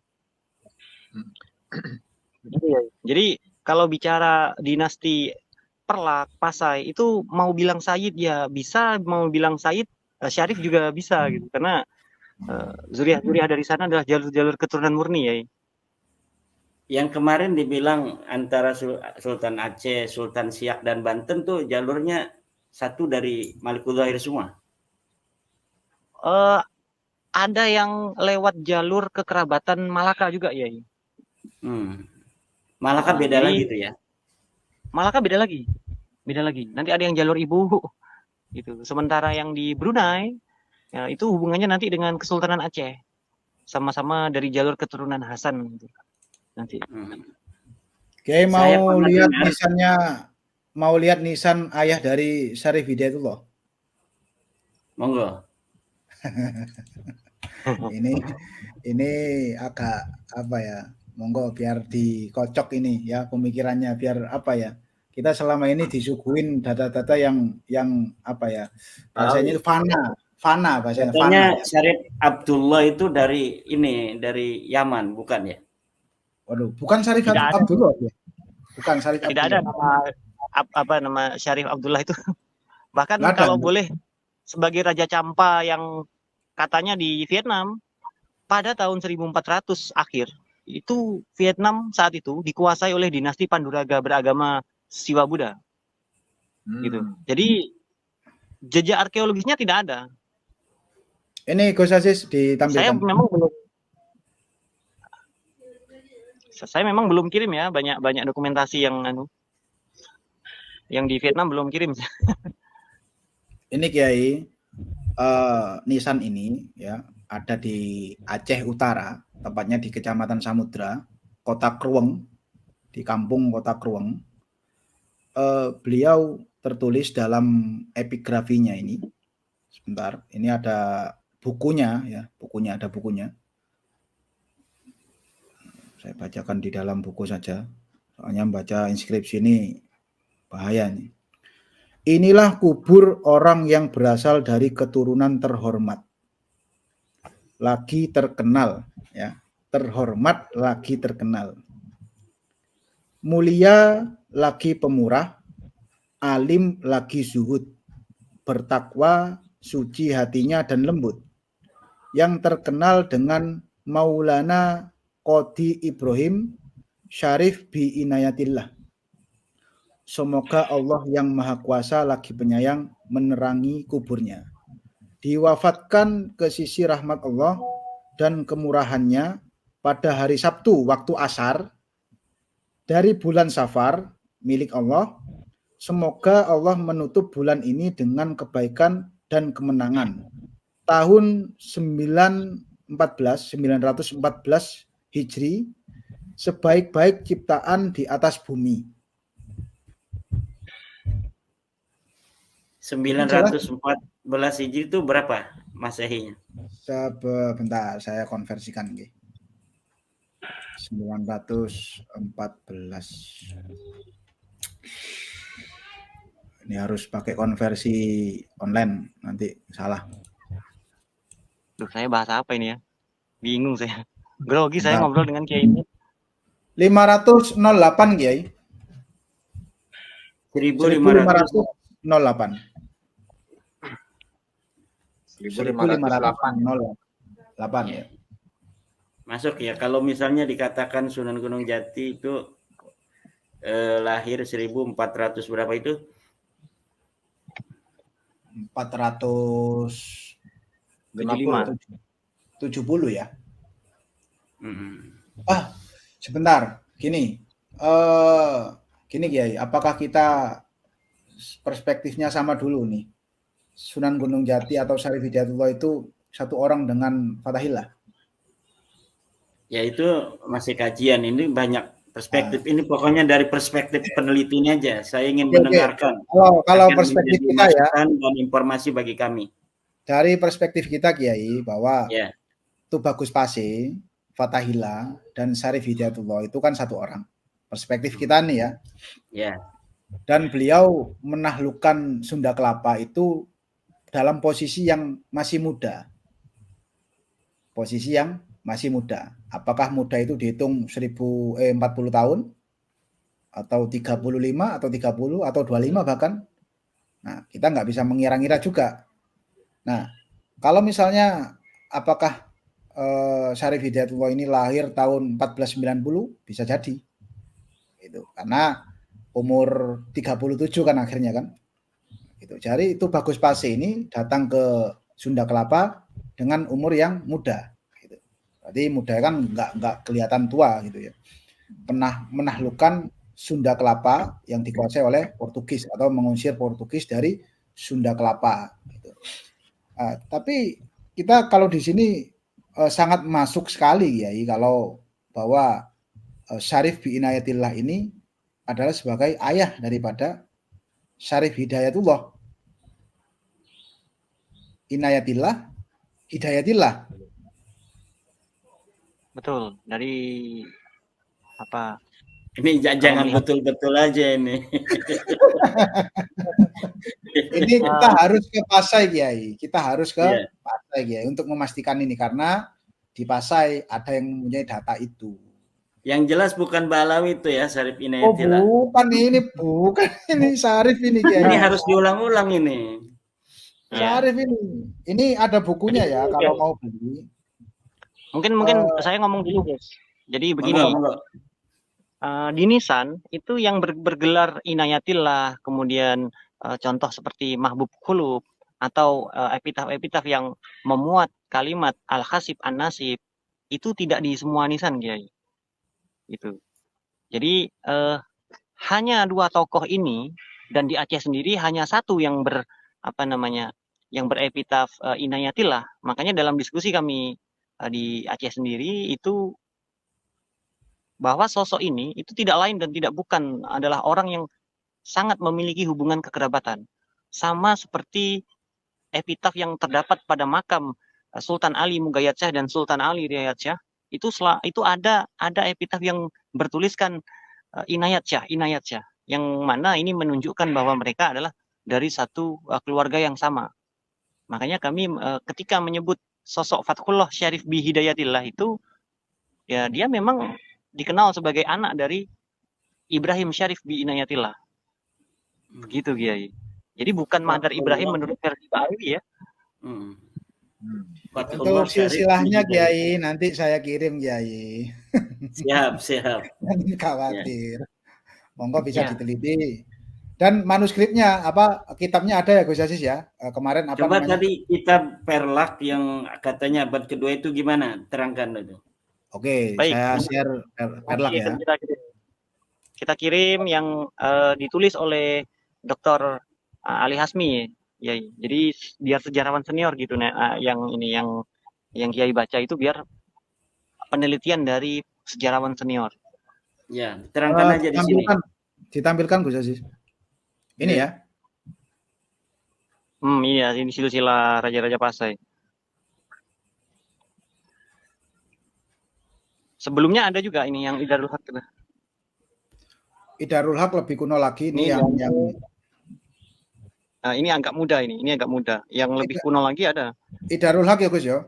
Jadi kalau bicara dinasti Perlak, Pasai itu mau bilang Sayyid ya bisa, mau bilang Sayyid Syarif juga bisa gitu karena zuriat-zuriat dari sana adalah jalur-jalur keturunan murni ya. Yang kemarin dibilang antara Sultan Aceh, Sultan Siak dan Banten tuh jalurnya satu dari Malikul Zahir semua. Ada yang lewat jalur kekerabatan Malaka juga ya. Malaka beda lagi tuh ya. Malaka beda lagi. Nanti ada yang jalur ibu gitu. Sementara yang di Brunei ya, itu hubungannya nanti dengan Kesultanan Aceh. Sama-sama dari jalur keturunan Hasan gitu. Nanti. Oke, mau lihat nisan ayah dari Syarif Hidayatullah. Monggo. ini agak apa ya? Monggo biar dikocok ini ya pemikirannya biar apa ya? Kita selama ini disuguhin data-data yang apa ya? Bahasanya itu fana bahasanya. Katanya Syarif Abdullah itu dari Yaman, bukan ya? Waduh, bukan Syarif Abdullah ya. Bukan Syarif Tidak Abdullah. ada nama Syarif Abdullah itu. Bahkan kalau boleh sebagai Raja Champa yang katanya di Vietnam pada tahun 1400 akhir itu Vietnam saat itu dikuasai oleh dinasti Panduraga beragama Siwa Buddha. Gitu. Jadi jejak arkeologisnya tidak ada. Ini Gus Aziz ditampilkan. Saya memang belum kirim ya, banyak dokumentasi yang di Vietnam belum kirim. Ini Kiai, nisan ini ya ada di Aceh Utara, tepatnya di Kecamatan Samudra, Kota Krueng, di kampung Kota Krueng. Beliau tertulis dalam epigrafinya ini. Sebentar, ini ada bukunya ya, ada bukunya. Saya bacakan di dalam buku saja. Soalnya membaca inskripsi ini bahaya nih. Inilah kubur orang yang berasal dari keturunan terhormat. Lagi terkenal ya. Terhormat lagi terkenal. Mulia lagi pemurah, alim lagi zuhud, bertakwa, suci hatinya dan lembut. Yang terkenal dengan Maulana Qadi Ibrahim Syarif bi inayatillah. Semoga Allah yang Maha Kuasa lagi penyayang menerangi kuburnya. Diwafatkan ke sisi rahmat Allah dan kemurahannya pada hari Sabtu waktu Ashar dari bulan Safar milik Allah. Semoga Allah menutup bulan ini dengan kebaikan dan kemenangan. Tahun 914 Hijri, sebaik-baik ciptaan di atas bumi. 914 Hijri itu berapa Masehinya? Sebentar, saya konversikan. 914. Ini harus pakai konversi online, nanti salah. Duh, saya bahasa apa ini ya? Bingung saya. Grogi saya ngobrol dengan Kiai ini. 508 Kiai. 1508. 1508 ya. Masuk ya. Kalau misalnya dikatakan Sunan Gunung Jati itu lahir 1400 berapa itu? 470 ya. Sebentar, gini Kiai, apakah kita perspektifnya sama dulu nih? Sunan Gunung Jati atau Syarif Hidayatullah itu satu orang dengan Fathahillah? Ya itu masih kajian, ini banyak perspektif. Ini pokoknya dari perspektif penelitinya aja. Saya ingin mendengarkan. Kalau perspektif kita ya, dan informasi bagi kami. Dari perspektif kita Kiai, bahwa Ya. Tubagus Pase, Fathahillah, dan Syarif Hidayatullah itu kan satu orang. Perspektif kita nih ya. Ya. Dan beliau menaklukkan Sunda Kelapa itu dalam posisi yang masih muda. Posisi yang masih muda. Apakah muda itu dihitung 40 tahun? Atau 35, atau 30, atau 25 bahkan? Nah, kita nggak bisa mengira-ngira juga. Nah, kalau misalnya apakah Syarif Hidayatullah ini lahir tahun 1490? Bisa jadi. Itu karena umur 37 kan akhirnya kan. Gitu. Jadi itu Tubagus Pase ini datang ke Sunda Kelapa dengan umur yang muda. Gitu. Jadi muda kan nggak kelihatan tua gitu ya. Pernah menaklukkan Sunda Kelapa yang dikuasai oleh Portugis atau mengusir Portugis dari Sunda Kelapa. Gitu. Tapi kita kalau di sini sangat masuk sekali ya, kalau bahwa Syarif bi Inayatillah ini adalah sebagai ayah daripada Syarif Hidayatullah. Inayatillah, Hidayatillah. Betul. Dari apa? Ini jangan betul-betul aja ini. Ini kita harus ke Pasai Kiai. Kita harus ke Pasai Kiai untuk memastikan ini, karena di Pasai ada yang mempunyai data itu. Yang jelas bukan Balawi itu ya, Syarif Inayatillah. Bukan ini Syarif ini Kiai. Ini harus diulang-ulang ini. Syarif ini. Ini ada bukunya ya kalau mau beli. Mungkin saya ngomong dulu, guys. Jadi begini. Di Nisan itu yang bergelar Inayatillah, kemudian contoh seperti Mahbub Khulub atau epitaf-epitaf yang memuat kalimat Al-Hasib An-Nasib itu tidak di semua Nisan, Kiai. Itu. Jadi hanya dua tokoh ini, dan di Aceh sendiri hanya satu yang berepitaf Inayatillah. Makanya dalam diskusi kami di Aceh sendiri itu bahwa sosok ini itu tidak lain dan tidak bukan adalah orang yang sangat memiliki hubungan kekerabatan, sama seperti epitaf yang terdapat pada makam Sultan Ali Mugayyad Shah dan Sultan Ali Riayat Shah. Itu ada epitaf yang bertuliskan Inayat Shah, yang mana ini menunjukkan bahwa mereka adalah dari satu keluarga yang sama. Makanya kami ketika menyebut sosok Fathullah Syarif bi Hidayatillah itu, ya dia memang dikenal sebagai anak dari Ibrahim Syarif bi Inayatillah. Begitu Kiai. Jadi bukan Madar Ibrahim menurut versi Ba'awi ya. Untuk silsilahnya Kiai, nanti saya kirim Kiai. Siap. Jangan khawatir. Monggo bisa diteliti. Dan manuskripnya kitabnya ada ya Gus Aziz ya? Kemarin Coba tadi kitab Perlak yang katanya abad kedua itu gimana? Terangkan itu. Oke, baik. Saya share Perlak ya. Kita kirim yang ditulis oleh Dr. Ali Hasmi ya. Jadi biar sejarawan senior gitu yang Kiai baca itu biar penelitian dari sejarawan senior. Ya, terangkan aja di sini. Ditampilkan Gus Aziz. Ini ya. Iya, ini silsilah Raja-Raja Pasai. Sebelumnya ada juga ini yang Idarul Haq. Idarul Haq lebih kuno lagi ini yang Nah, ini agak muda ini agak muda. Yang lebih kuno lagi ada. Idarul Haq ya Gus ya?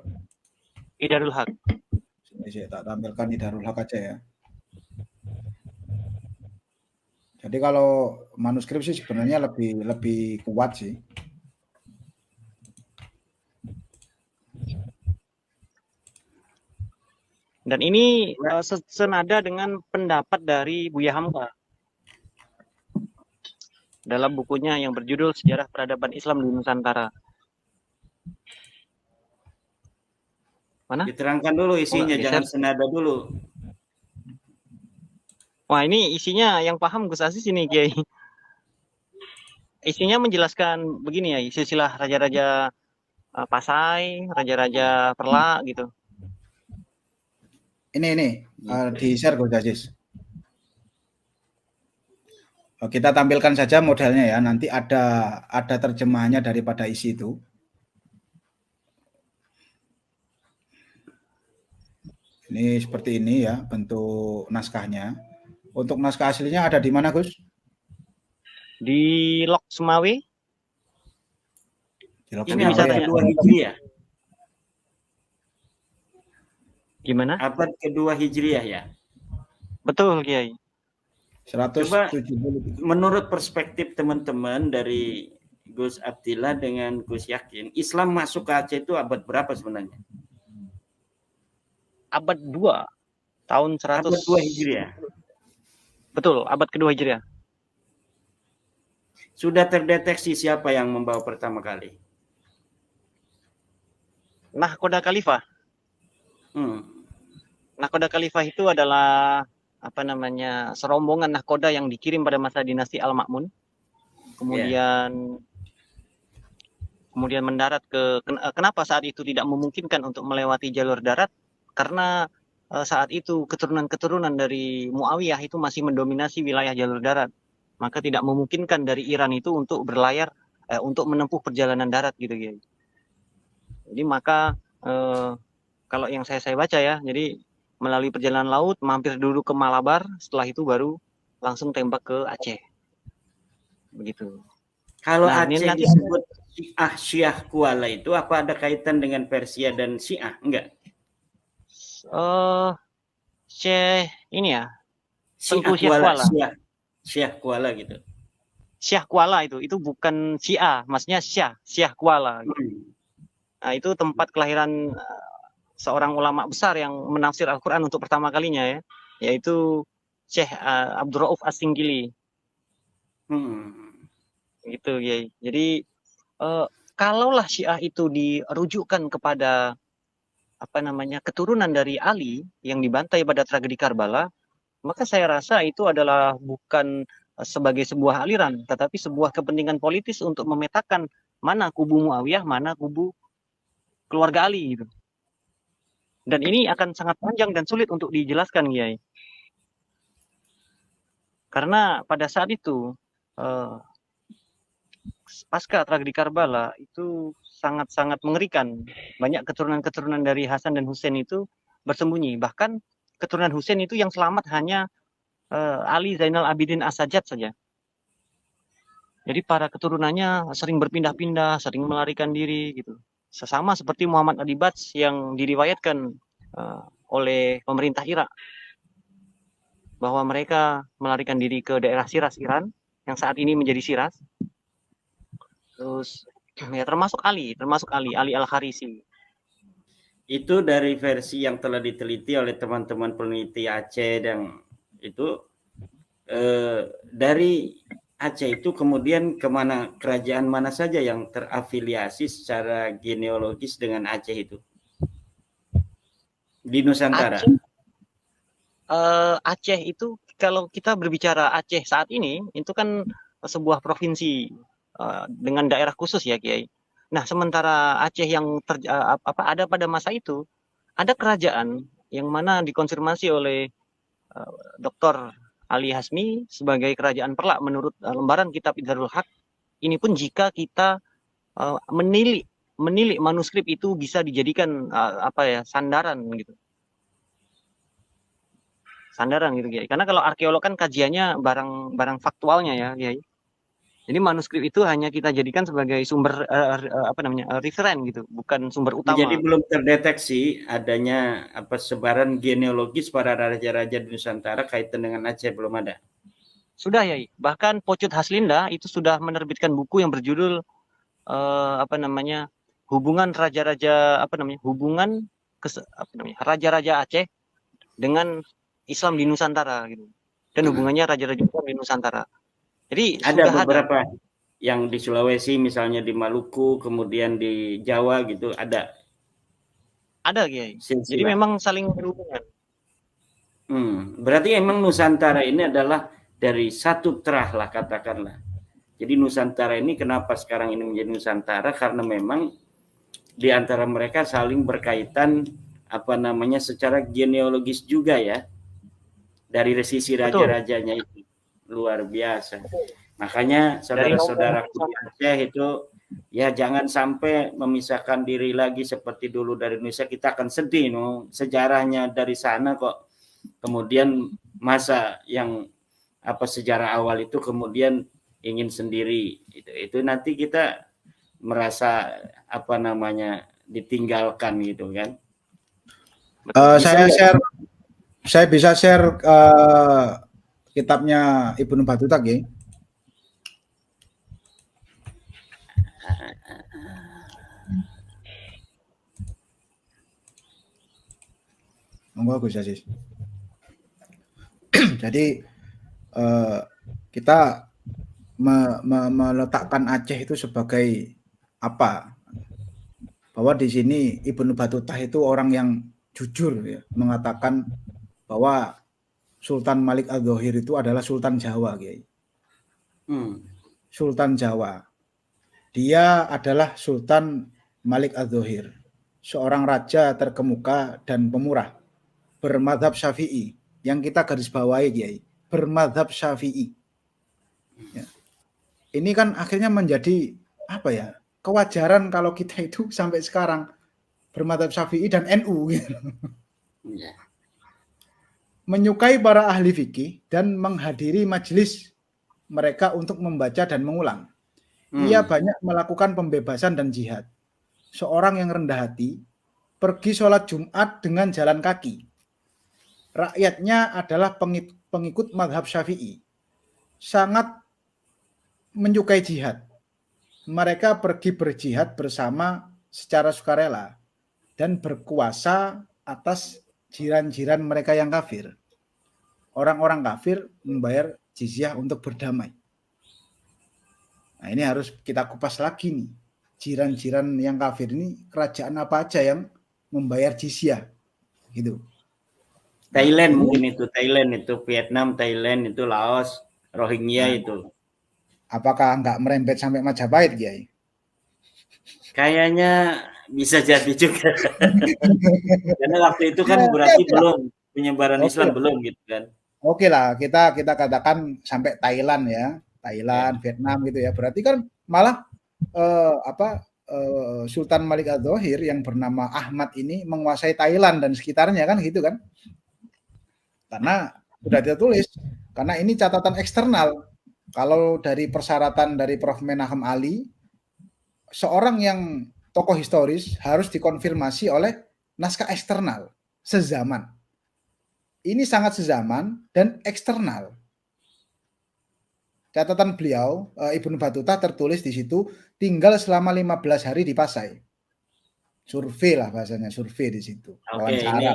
Idarul Haq. Sini saya tak tampilkan Idarul Haq aja ya. Jadi kalau manuskrip sih sebenarnya lebih kuat sih. Dan ini senada dengan pendapat dari Buya Hamka dalam bukunya yang berjudul Sejarah Peradaban Islam di Nusantara. Mana? Diterangkan dulu isinya, jangan senada dulu. Wah, ini isinya yang paham Gus Aziz ini, Kiai. Isinya menjelaskan begini ya, silsilah raja-raja Pasai, raja-raja Perla gitu. Ini di share Gus Aziz. Kita tampilkan saja modelnya ya. Nanti ada terjemahannya daripada isi itu. Ini seperti ini ya bentuk naskahnya. Untuk naskah aslinya ada di mana, Gus? Di Lok Sumawe. Ini abad kedua Hijriah. Gimana? Abad kedua Hijriah ya. Betul, Kiai. 170. Menurut perspektif teman-teman dari Gus Abdillah dengan Gus Yakin, Islam masuk ke Aceh itu abad berapa sebenarnya? Abad 2, tahun 100. Abad 2 Hijriah. Betul, abad kedua Hijriah. Sudah terdeteksi siapa yang membawa pertama kali? Nahkoda Khalifah. Nahkoda Khalifah itu adalah serombongan nahkoda yang dikirim pada masa dinasti Al-Ma'mun. Kemudian mendarat kenapa saat itu tidak memungkinkan untuk melewati jalur darat? Karena saat itu keturunan-keturunan dari Muawiyah itu masih mendominasi wilayah jalur darat. Maka tidak memungkinkan dari Iran itu untuk berlayar, untuk menempuh perjalanan darat gitu ya. Jadi maka kalau yang saya baca ya, jadi melalui perjalanan laut, mampir dulu ke Malabar, setelah itu baru langsung tembak ke Aceh. Begitu. Kalau Aceh disebut Syiah Kuala itu apa ada kaitan dengan Persia dan Syiah? Enggak. Ini ya. Syiah Kuala gitu. Syiah Kuala itu bukan Syiah, maksudnya Syiah Kuala. Gitu. Nah, itu tempat kelahiran seorang ulama besar yang menafsir Al-Quran untuk pertama kalinya ya, yaitu Syekh Abdurrauf As-Singgili. Gitu ya. Jadi kalaulah Syiah itu dirujukkan kepada keturunan dari Ali yang dibantai pada tragedi Karbala, maka saya rasa itu adalah bukan sebagai sebuah aliran, tetapi sebuah kepentingan politis untuk memetakan mana kubu Muawiyah, mana kubu keluarga Ali gitu. Dan ini akan sangat panjang dan sulit untuk dijelaskan, Kiai. Karena pada saat itu pasca tragedi Karbala itu sangat-sangat mengerikan. Banyak keturunan-keturunan dari Hasan dan Husain itu bersembunyi. Bahkan keturunan Husain itu yang selamat hanya Ali Zainal Abidin As-Sajjad saja. Jadi para keturunannya sering berpindah-pindah, sering melarikan diri gitu. Sesama seperti Muhammad Adibats yang diriwayatkan oleh pemerintah Irak bahwa mereka melarikan diri ke daerah Shiraz, Iran, yang saat ini menjadi Shiraz. Terus ya termasuk Ali Al-Kharisi. Itu dari versi yang telah diteliti oleh teman-teman peneliti Aceh, dan itu dari Aceh itu kemudian kemana, kerajaan mana saja yang terafiliasi secara genealogis dengan Aceh itu di Nusantara? Aceh itu kalau kita berbicara Aceh saat ini itu kan sebuah provinsi dengan daerah khusus ya Kiai. Nah sementara Aceh yang ada pada masa itu ada kerajaan yang mana dikonfirmasi oleh Dr. Ali Hasmi sebagai kerajaan Perlak menurut lembaran kitab Idharul Haq. Ini pun jika kita menilik manuskrip itu bisa dijadikan sandaran gitu. Sandaran gitu ya. Karena kalau arkeolog kan kajiannya barang faktualnya ya, Kiai. Jadi manuskrip itu hanya kita jadikan sebagai sumber referen gitu, bukan sumber utama. Jadi belum terdeteksi adanya sebaran genealogis para raja-raja di Nusantara kaitan dengan Aceh, belum ada. Sudah ya, bahkan Pocut Haslinda itu sudah menerbitkan buku yang berjudul hubungan raja-raja raja-raja Aceh dengan Islam di Nusantara gitu. Dan hubungannya raja-raja Islam di Nusantara. Jadi ada beberapa yang di Sulawesi, misalnya di Maluku, kemudian di Jawa gitu, ada. Ada, Kiai. Jadi memang saling berhubungan. Berarti emang Nusantara ini adalah dari satu terah lah katakanlah. Jadi Nusantara ini kenapa sekarang ini menjadi Nusantara? Karena memang di antara mereka saling berkaitan secara genealogis juga ya, dari sisi raja-rajanya itu luar biasa. Makanya saudara-saudaraku di Aceh itu ya jangan sampai memisahkan diri lagi seperti dulu dari Indonesia. Kita akan sedih sejarahnya dari sana kok kemudian masa yang sejarah awal itu kemudian ingin sendiri itu nanti kita merasa ditinggalkan gitu kan. Saya bisa share kitabnya Ibnu Battuta ya. Bagus ya sih. Jadi kita meletakkan Aceh itu sebagai apa? Bahwa di sini Ibnu Battuta itu orang yang jujur ya, mengatakan bahwa Sultan Malik Adz-Dzohir itu adalah Sultan Jawa, Kiai. Sultan Jawa. Dia adalah Sultan Malik Adz-Dzohir, seorang raja terkemuka dan pemurah, bermadzhab Syafi'i. Yang kita garis bawahi, Kiai, bermadzhab Syafi'i. Ya. Ini kan akhirnya menjadi kewajaran kalau kita itu sampai sekarang bermadzhab Syafi'i dan NU gitu. Ya. Menyukai para ahli fikih dan menghadiri majelis mereka untuk membaca dan mengulang. Ia banyak melakukan pembebasan dan jihad. Seorang yang rendah hati, pergi sholat Jumat dengan jalan kaki. Rakyatnya adalah pengikut mazhab Syafi'i. Sangat menyukai jihad. Mereka pergi berjihad bersama secara sukarela dan berkuasa atas jiran-jiran mereka yang kafir. Orang-orang kafir membayar jizyah untuk berdamai. Nah, ini harus kita kupas lagi nih. Jiran-jiran yang kafir ini kerajaan apa aja yang membayar jizyah? Gitu. Thailand mungkin itu, Vietnam, Thailand itu, Laos, Rohingya itu. Apakah nggak merembet sampai Majapahit, Kiai? Kayaknya bisa jadi juga. Karena waktu itu kan berarti belum penyebaran Islam belum gitu kan. Oke lah, kita katakan sampai Thailand ya, Thailand, Vietnam gitu ya. Berarti kan malah Sultan Malik Adz-Dzohir yang bernama Ahmad ini menguasai Thailand dan sekitarnya kan gitu kan? Karena sudah ditulis, karena ini catatan eksternal. Kalau dari persyaratan dari Prof. Menahem Ali, seorang yang tokoh historis harus dikonfirmasi oleh naskah eksternal sezaman. Ini sangat sezaman dan eksternal. Catatan beliau, Ibnu Battuta tertulis di situ, tinggal selama 15 hari di Pasai. Survei lah bahasanya, survei di situ. Oke, ini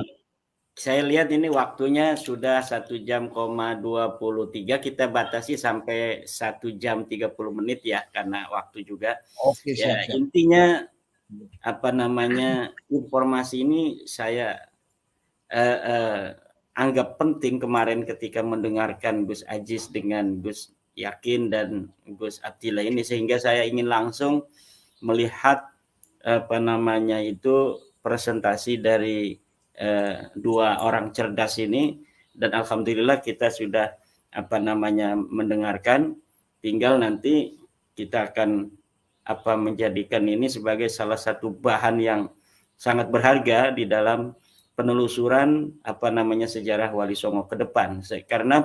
saya lihat ini waktunya sudah 1 jam, 23. Kita batasi sampai 1 jam 30 menit ya, karena waktu juga. Oke, ya, siap. Intinya informasi ini saya anggap penting kemarin ketika mendengarkan Gus Aziz dengan Gus Yakin dan Gus Attila ini, sehingga saya ingin langsung melihat presentasi dari dua orang cerdas ini, dan alhamdulillah kita sudah mendengarkan. Tinggal nanti kita akan menjadikan ini sebagai salah satu bahan yang sangat berharga di dalam penelusuran sejarah Wali Songo ke depan. Karena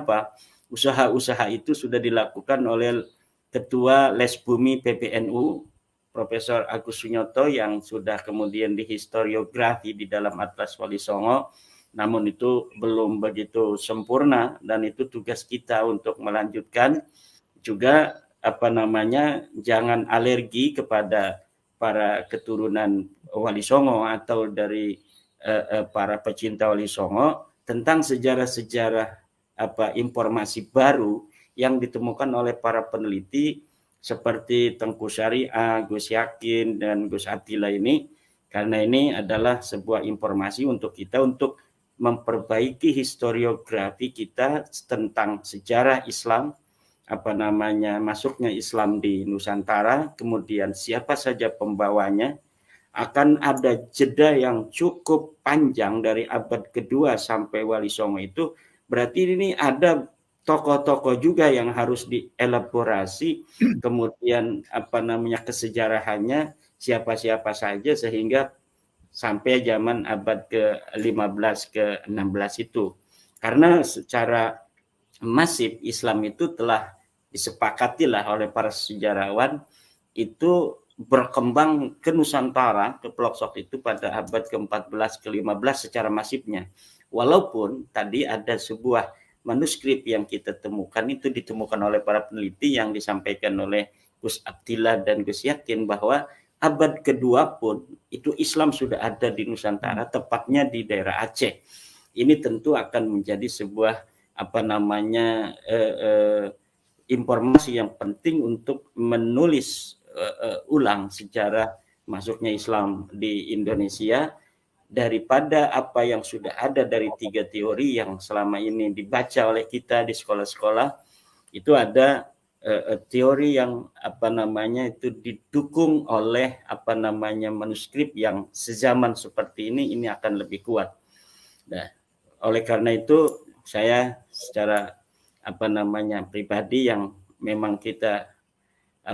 usaha-usaha itu sudah dilakukan oleh Ketua Les Bumi PBNU Profesor Agus Sunyoto yang sudah kemudian di historiografi di dalam Atlas Wali Songo, namun itu belum begitu sempurna, dan itu tugas kita untuk melanjutkan juga jangan alergi kepada para keturunan Wali Songo atau dari para pecinta Wali Songo tentang sejarah-sejarah informasi baru yang ditemukan oleh para peneliti seperti Tengku Syariah, Gus Yakin, dan Gus Attila ini, karena ini adalah sebuah informasi untuk kita untuk memperbaiki historiografi kita tentang sejarah Islam, masuknya Islam di Nusantara, kemudian siapa saja pembawanya, akan ada jeda yang cukup panjang dari abad kedua sampai Wali Songo itu, berarti ini ada tokoh-tokoh juga yang harus dielaborasi, kemudian kesejarahannya, siapa-siapa saja, sehingga sampai zaman abad ke-15 ke-16 itu. Karena secara masif Islam itu telah disepakatilah oleh para sejarawan itu berkembang ke Nusantara, ke pelosok itu pada abad ke-14 ke-15 secara masifnya. Walaupun tadi ada sebuah manuskrip yang kita temukan, itu ditemukan oleh para peneliti yang disampaikan oleh Gus Abdillah dan Gus Yakin, bahwa abad kedua pun itu Islam sudah ada di Nusantara, tepatnya di daerah Aceh. Ini tentu akan menjadi sebuah informasi yang penting untuk menulis ulang sejarah masuknya Islam di Indonesia, daripada apa yang sudah ada dari 3 teori yang selama ini dibaca oleh kita di sekolah-sekolah. Itu ada teori yang itu didukung oleh manuskrip yang sezaman seperti ini akan lebih kuat. Nah, oleh karena itu saya secara pribadi yang memang kita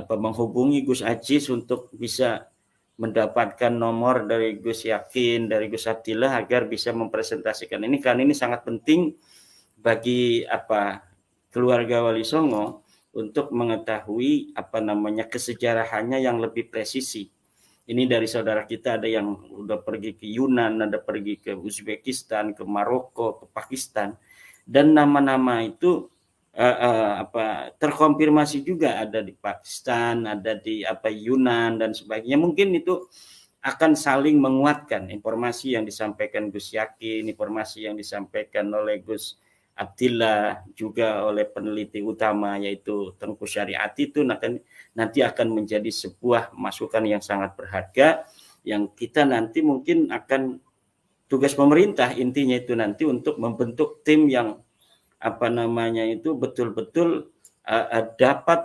menghubungi Gus Aziz untuk bisa mendapatkan nomor dari Gus Yakin, dari Gus Abdillah agar bisa mempresentasikan ini, karena ini sangat penting bagi keluarga Wali Songo untuk mengetahui kesejarahannya yang lebih presisi. Ini dari saudara kita ada yang udah pergi ke Yunan, ada pergi ke Uzbekistan, ke Maroko, ke Pakistan, dan nama-nama itu terkonfirmasi juga ada di Pakistan, ada di Yunan dan sebagainya. Mungkin itu akan saling menguatkan informasi yang disampaikan Gus Yakin, informasi yang disampaikan oleh Gus Abdillah, juga oleh peneliti utama yaitu Tengku Syariati, itu nanti akan menjadi sebuah masukan yang sangat berharga, yang kita nanti mungkin akan tugas pemerintah intinya itu nanti untuk membentuk tim yang betul-betul dapat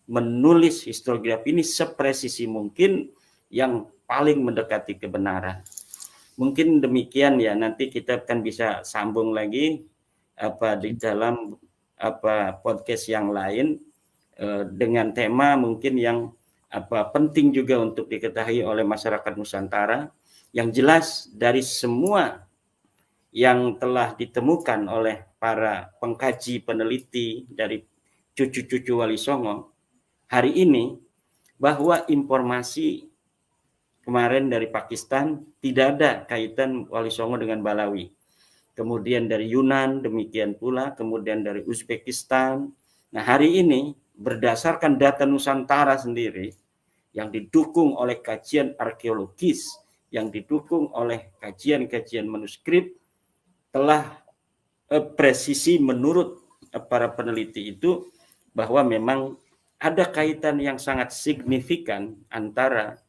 menulis historiografi ini sepresisi mungkin, yang paling mendekati kebenaran. Mungkin demikian ya, nanti kita akan bisa sambung lagi di dalam podcast yang lain dengan tema mungkin yang penting juga untuk diketahui oleh masyarakat Nusantara. Yang jelas dari semua yang telah ditemukan oleh para pengkaji peneliti dari cucu-cucu Wali Songo hari ini, bahwa informasi kemarin dari Pakistan tidak ada kaitan Wali Songo dengan Balawi. Kemudian dari Yunan demikian pula, kemudian dari Uzbekistan. Nah, hari ini berdasarkan data Nusantara sendiri yang didukung oleh kajian arkeologis, yang didukung oleh kajian-kajian manuskrip, telah presisi menurut para peneliti itu bahwa memang ada kaitan yang sangat signifikan antara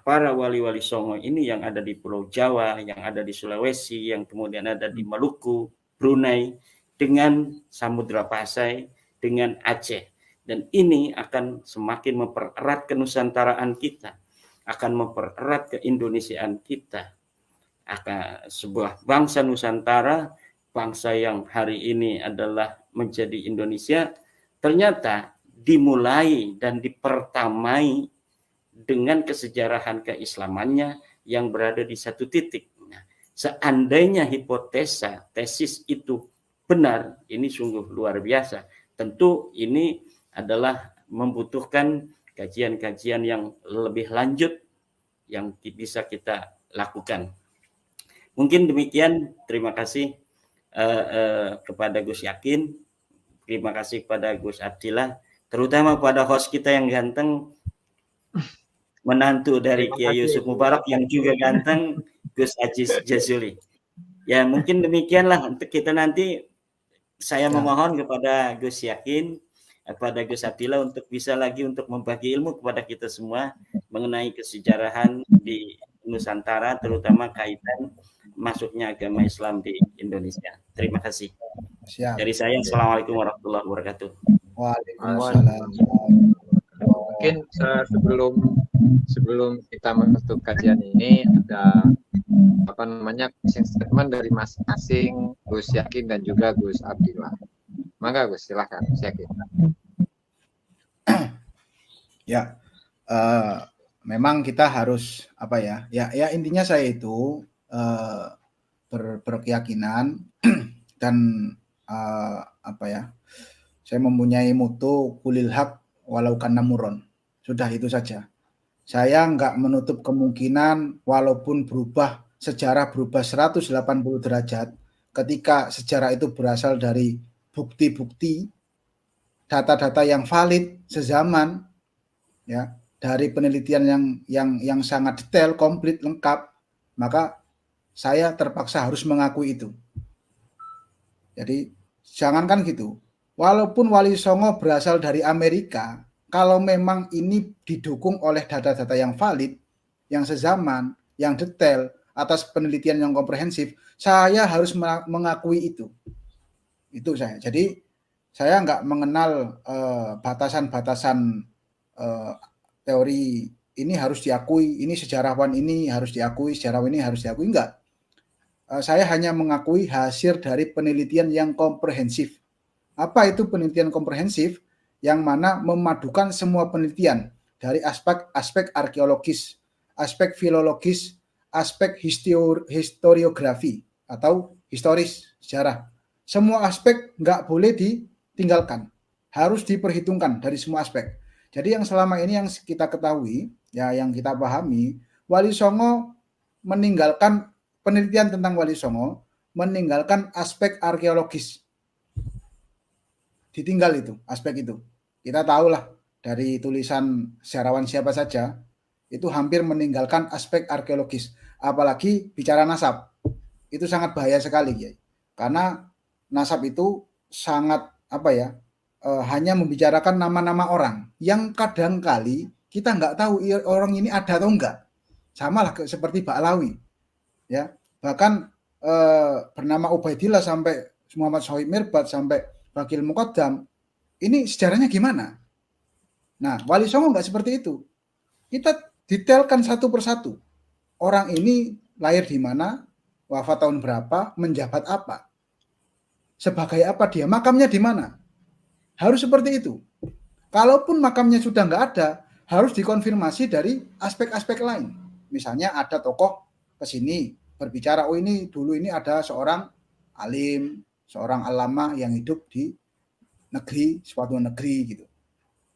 para wali-wali Songo ini yang ada di Pulau Jawa, yang ada di Sulawesi, yang kemudian ada di Maluku, Brunei, dengan Samudra Pasai, dengan Aceh. Dan ini akan semakin mempererat kenusantaraan kita, akan mempererat keindonesiaan kita. Sebuah bangsa Nusantara, bangsa yang hari ini adalah menjadi Indonesia, ternyata dimulai dan dipertamai dengan kesejarahan keislamannya yang berada di satu titik. Nah, seandainya hipotesa, tesis itu benar, ini sungguh luar biasa. Tentu ini adalah membutuhkan kajian-kajian yang lebih lanjut yang bisa kita lakukan. Mungkin demikian. Terima kasih kepada Gus Yakin, terima kasih kepada Gus Abdillah, terutama pada host kita yang ganteng, menantu dari Kiai Yusuf Mubarak yang juga ganteng, Gus Aziz Jazuli. Ya, mungkin demikianlah untuk kita nanti. Saya memohon kepada Gus Yakin, kepada Gus Abdillah untuk bisa lagi untuk membagi ilmu kepada kita semua mengenai kesejarahan di Nusantara, terutama kaitan masuknya agama Islam di Indonesia. Terima kasih. Siap. Dari saya, Assalamualaikum warahmatullahi wabarakatuh. Waalaikumsalam. Mungkin sebelum kita kita menutup kajian ini ada closing statement dari masing-masing Gus Yakin dan juga Gus Abdillah. Mangga Gus, silahkan Gus Yakin. Ya, memang kita harus ya intinya saya itu berkeyakinan dan saya mempunyai mutu kulil haq walau kana muron. Sudah itu saja. Saya nggak menutup kemungkinan walaupun sejarah berubah 180 derajat, ketika sejarah itu berasal dari bukti-bukti, data-data yang valid sezaman, ya, dari penelitian yang sangat detail, komplit, lengkap, maka saya terpaksa harus mengakui itu. Jadi jangankan gitu, walaupun Wali Songo berasal dari Amerika, kalau memang ini didukung oleh data-data yang valid, yang sezaman, yang detail, atas penelitian yang komprehensif, saya harus mengakui itu. Itu saya. Jadi saya nggak mengenal batasan-batasan teori ini harus diakui, ini sejarawan ini harus diakui, sejarawan ini harus diakui, enggak. Saya hanya mengakui hasil dari penelitian yang komprehensif. Apa itu penelitian komprehensif? Yang mana memadukan semua penelitian dari aspek arkeologis, aspek filologis, aspek historiografi atau historis sejarah. Semua aspek nggak boleh ditinggalkan, harus diperhitungkan dari semua aspek. Jadi yang selama ini yang kita ketahui, ya yang kita pahami, Wali Songo meninggalkan penelitian tentang Wali Songo, meninggalkan aspek arkeologis. Ditinggal itu, aspek itu. Kita tahulah dari tulisan sejarawan siapa saja, itu hampir meninggalkan aspek arkeologis. Apalagi bicara nasab. Itu sangat bahaya sekali, ya. Karena nasab itu sangat hanya membicarakan nama-nama orang yang kadangkali kita nggak tahu orang ini ada atau enggak. Sama lah seperti Ba'alawi, ya. Bahkan bernama Ubaidillah sampai Muhammad Shoaib Mirbat sampai Bakil Muqaddam, ini sejarahnya gimana? Nah, Wali Songo nggak seperti itu. Kita detailkan satu persatu. Orang ini lahir di mana, wafat tahun berapa, menjabat apa, sebagai apa dia, makamnya di mana. Harus seperti itu. Kalaupun makamnya sudah nggak ada, harus dikonfirmasi dari aspek-aspek lain. Misalnya ada tokoh kesini berbicara, oh ini dulu ini ada seorang alim, seorang alama yang hidup di negeri, suatu negeri gitu.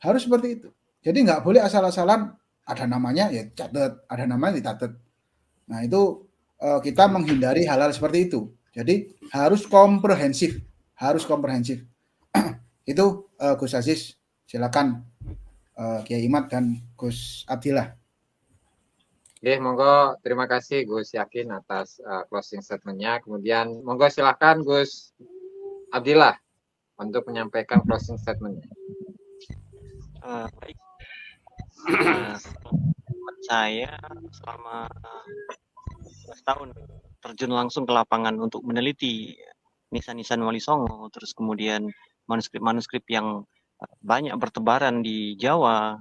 Harus seperti itu. Jadi nggak boleh asal-asalan ada namanya ya catat, ada namanya dicatat. Nah itu kita menghindari hal-hal seperti itu. Jadi harus komprehensif, Itu Gus Aziz, silakan Kiai Imad dan Gus Abdillah. Oke, monggo terima kasih Gus Yakin atas closing statement-nya. Kemudian monggo silakan Gus Abdillah untuk menyampaikan closing statement-nya. Baik. Saya selama 11 tahun terjun langsung ke lapangan untuk meneliti nisan-nisan Wali Songo, terus kemudian manuskrip-manuskrip yang banyak bertebaran di Jawa.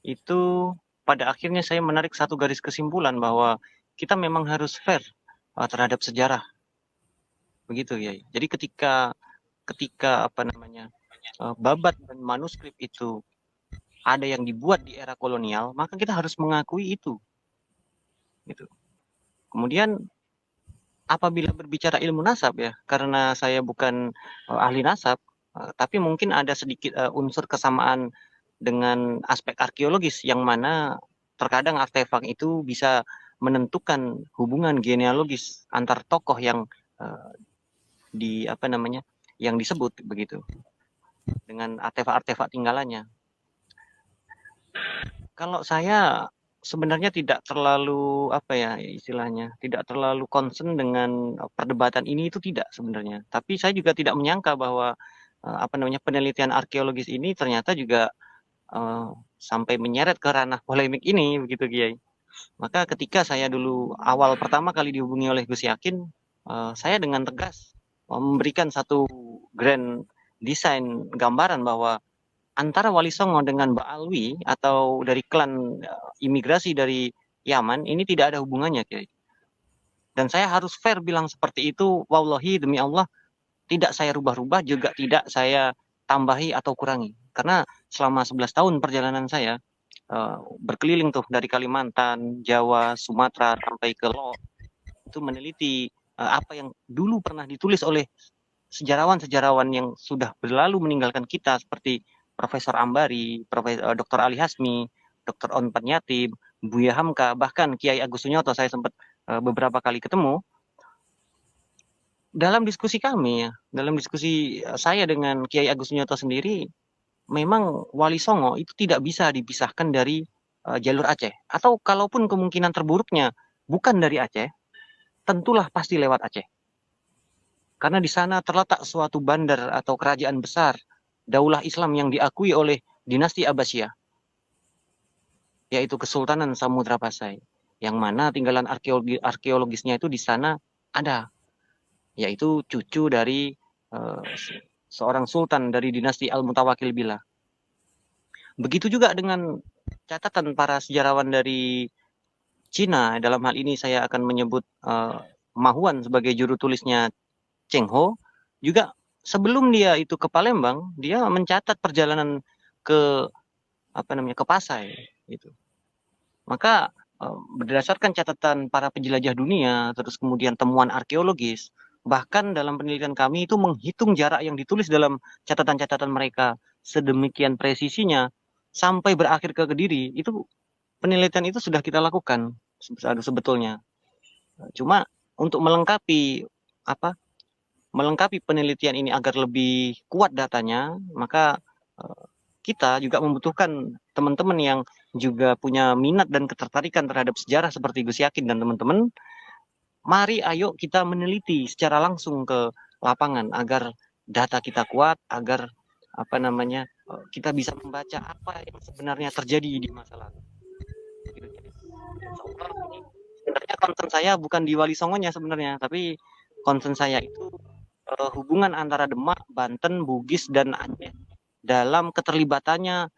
Itu pada akhirnya saya menarik satu garis kesimpulan bahwa kita memang harus fair terhadap sejarah. Begitu ya. Jadi ketika babat dan manuskrip itu ada yang dibuat di era kolonial, maka kita harus mengakui itu. Gitu. Kemudian apabila berbicara ilmu nasab ya, karena saya bukan ahli nasab, tapi mungkin ada sedikit unsur kesamaan dengan aspek arkeologis yang mana terkadang artefak itu bisa menentukan hubungan genealogis antar tokoh yang yang disebut begitu dengan artefak-artefak tinggalannya. Kalau saya sebenarnya tidak terlalu tidak terlalu concern dengan perdebatan ini, itu tidak sebenarnya. Tapi saya juga tidak menyangka bahwa penelitian arkeologis ini ternyata juga sampai menyeret ke ranah polemik ini begitu Kiai. Maka ketika saya dulu awal pertama kali dihubungi oleh Gus Yakin, saya dengan tegas memberikan satu grand design gambaran bahwa antara Wali Songo dengan Ba'alwi atau dari klan imigrasi dari Yaman ini tidak ada hubungannya, Kiai. Dan saya harus fair bilang seperti itu, wallahi demi Allah, tidak saya rubah-rubah, juga tidak saya tambahi atau kurangi. Karena selama 11 tahun perjalanan saya berkeliling tuh dari Kalimantan, Jawa, Sumatera sampai ke Lombok, itu meneliti apa yang dulu pernah ditulis oleh sejarawan-sejarawan yang sudah berlalu meninggalkan kita seperti Profesor Ambari, Dr. Ali Hasmi, Dr. On Panyatib, Buya Hamka, bahkan Kiai Agus Sunyoto saya sempat beberapa kali ketemu. Dalam diskusi kami ya, dalam diskusi saya dengan Kiai Agus Sunyoto sendiri, memang Wali Songo itu tidak bisa dipisahkan dari jalur Aceh. Atau kalaupun kemungkinan terburuknya bukan dari Aceh, tentulah pasti lewat Aceh. Karena di sana terletak suatu bandar atau kerajaan besar, daulah Islam yang diakui oleh dinasti Abbasiyah, yaitu Kesultanan Samudra Pasai, yang mana tinggalan arkeologisnya itu di sana ada, yaitu cucu dari seorang sultan dari dinasti Al-Mutawakil Billah. Begitu juga dengan catatan para sejarawan dari Cina, dalam hal ini saya akan menyebut Ma Huan sebagai juru tulisnya Cheng Ho, juga sebelum dia itu ke Palembang, dia mencatat perjalanan ke ke Pasai gitu. Maka berdasarkan catatan para penjelajah dunia, terus kemudian temuan arkeologis, bahkan dalam penelitian kami itu menghitung jarak yang ditulis dalam catatan-catatan mereka sedemikian presisinya sampai berakhir ke Kediri, itu penelitian itu sudah kita lakukan sebetulnya. Cuma untuk melengkapi penelitian ini agar lebih kuat datanya, maka kita juga membutuhkan teman-teman yang juga punya minat dan ketertarikan terhadap sejarah seperti Gus Yakin dan teman-teman. Mari ayo kita meneliti secara langsung ke lapangan agar data kita kuat, agar kita bisa membaca apa yang sebenarnya terjadi di masa lalu. Sebenarnya concern saya bukan di Wali Songonya sebenarnya, tapi concern saya itu hubungan antara Demak, Banten, Bugis dan Aceh dalam keterlibatannya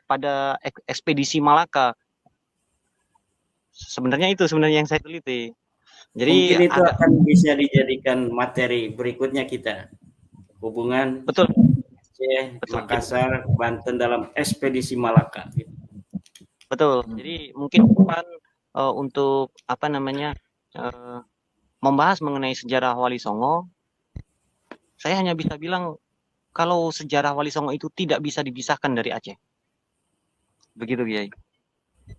pada ekspedisi Malaka. Sebenarnya itu yang saya teliti. Jadi mungkin itu akan bisa dijadikan materi berikutnya kita, hubungan betul. Aceh, Makassar, Banten dalam ekspedisi Malaka. Betul. Jadi mungkin bukan untuk membahas mengenai sejarah Wali Songo, saya hanya bisa bilang kalau sejarah Wali Songo itu tidak bisa dipisahkan dari Aceh. Begitu, Kiai.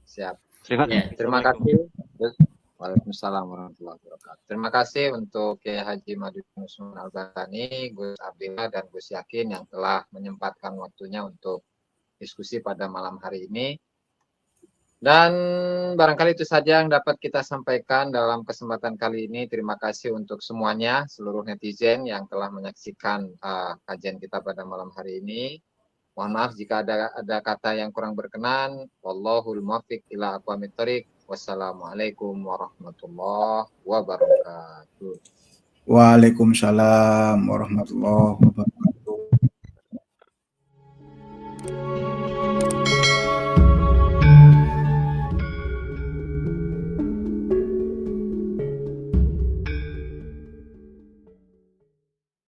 Siap. Terima kasih. Waalaikumsalam warahmatullahi wabarakatuh. Terima kasih untuk Kiai Haji Madudin Usman Al-Bani, Gus Abdillah dan Gus Yakin yang telah menyempatkan waktunya untuk diskusi pada malam hari ini. Dan barangkali itu saja yang dapat kita sampaikan dalam kesempatan kali ini. Terima kasih untuk semuanya, seluruh netizen yang telah menyaksikan kajian kita pada malam hari ini. Mohon maaf jika ada kata yang kurang berkenan. Wallahul muwaffiq ila aqwamit thoriq. Wassalamualaikum warahmatullahi wabarakatuh. Waalaikumsalam warahmatullahi wabarakatuh.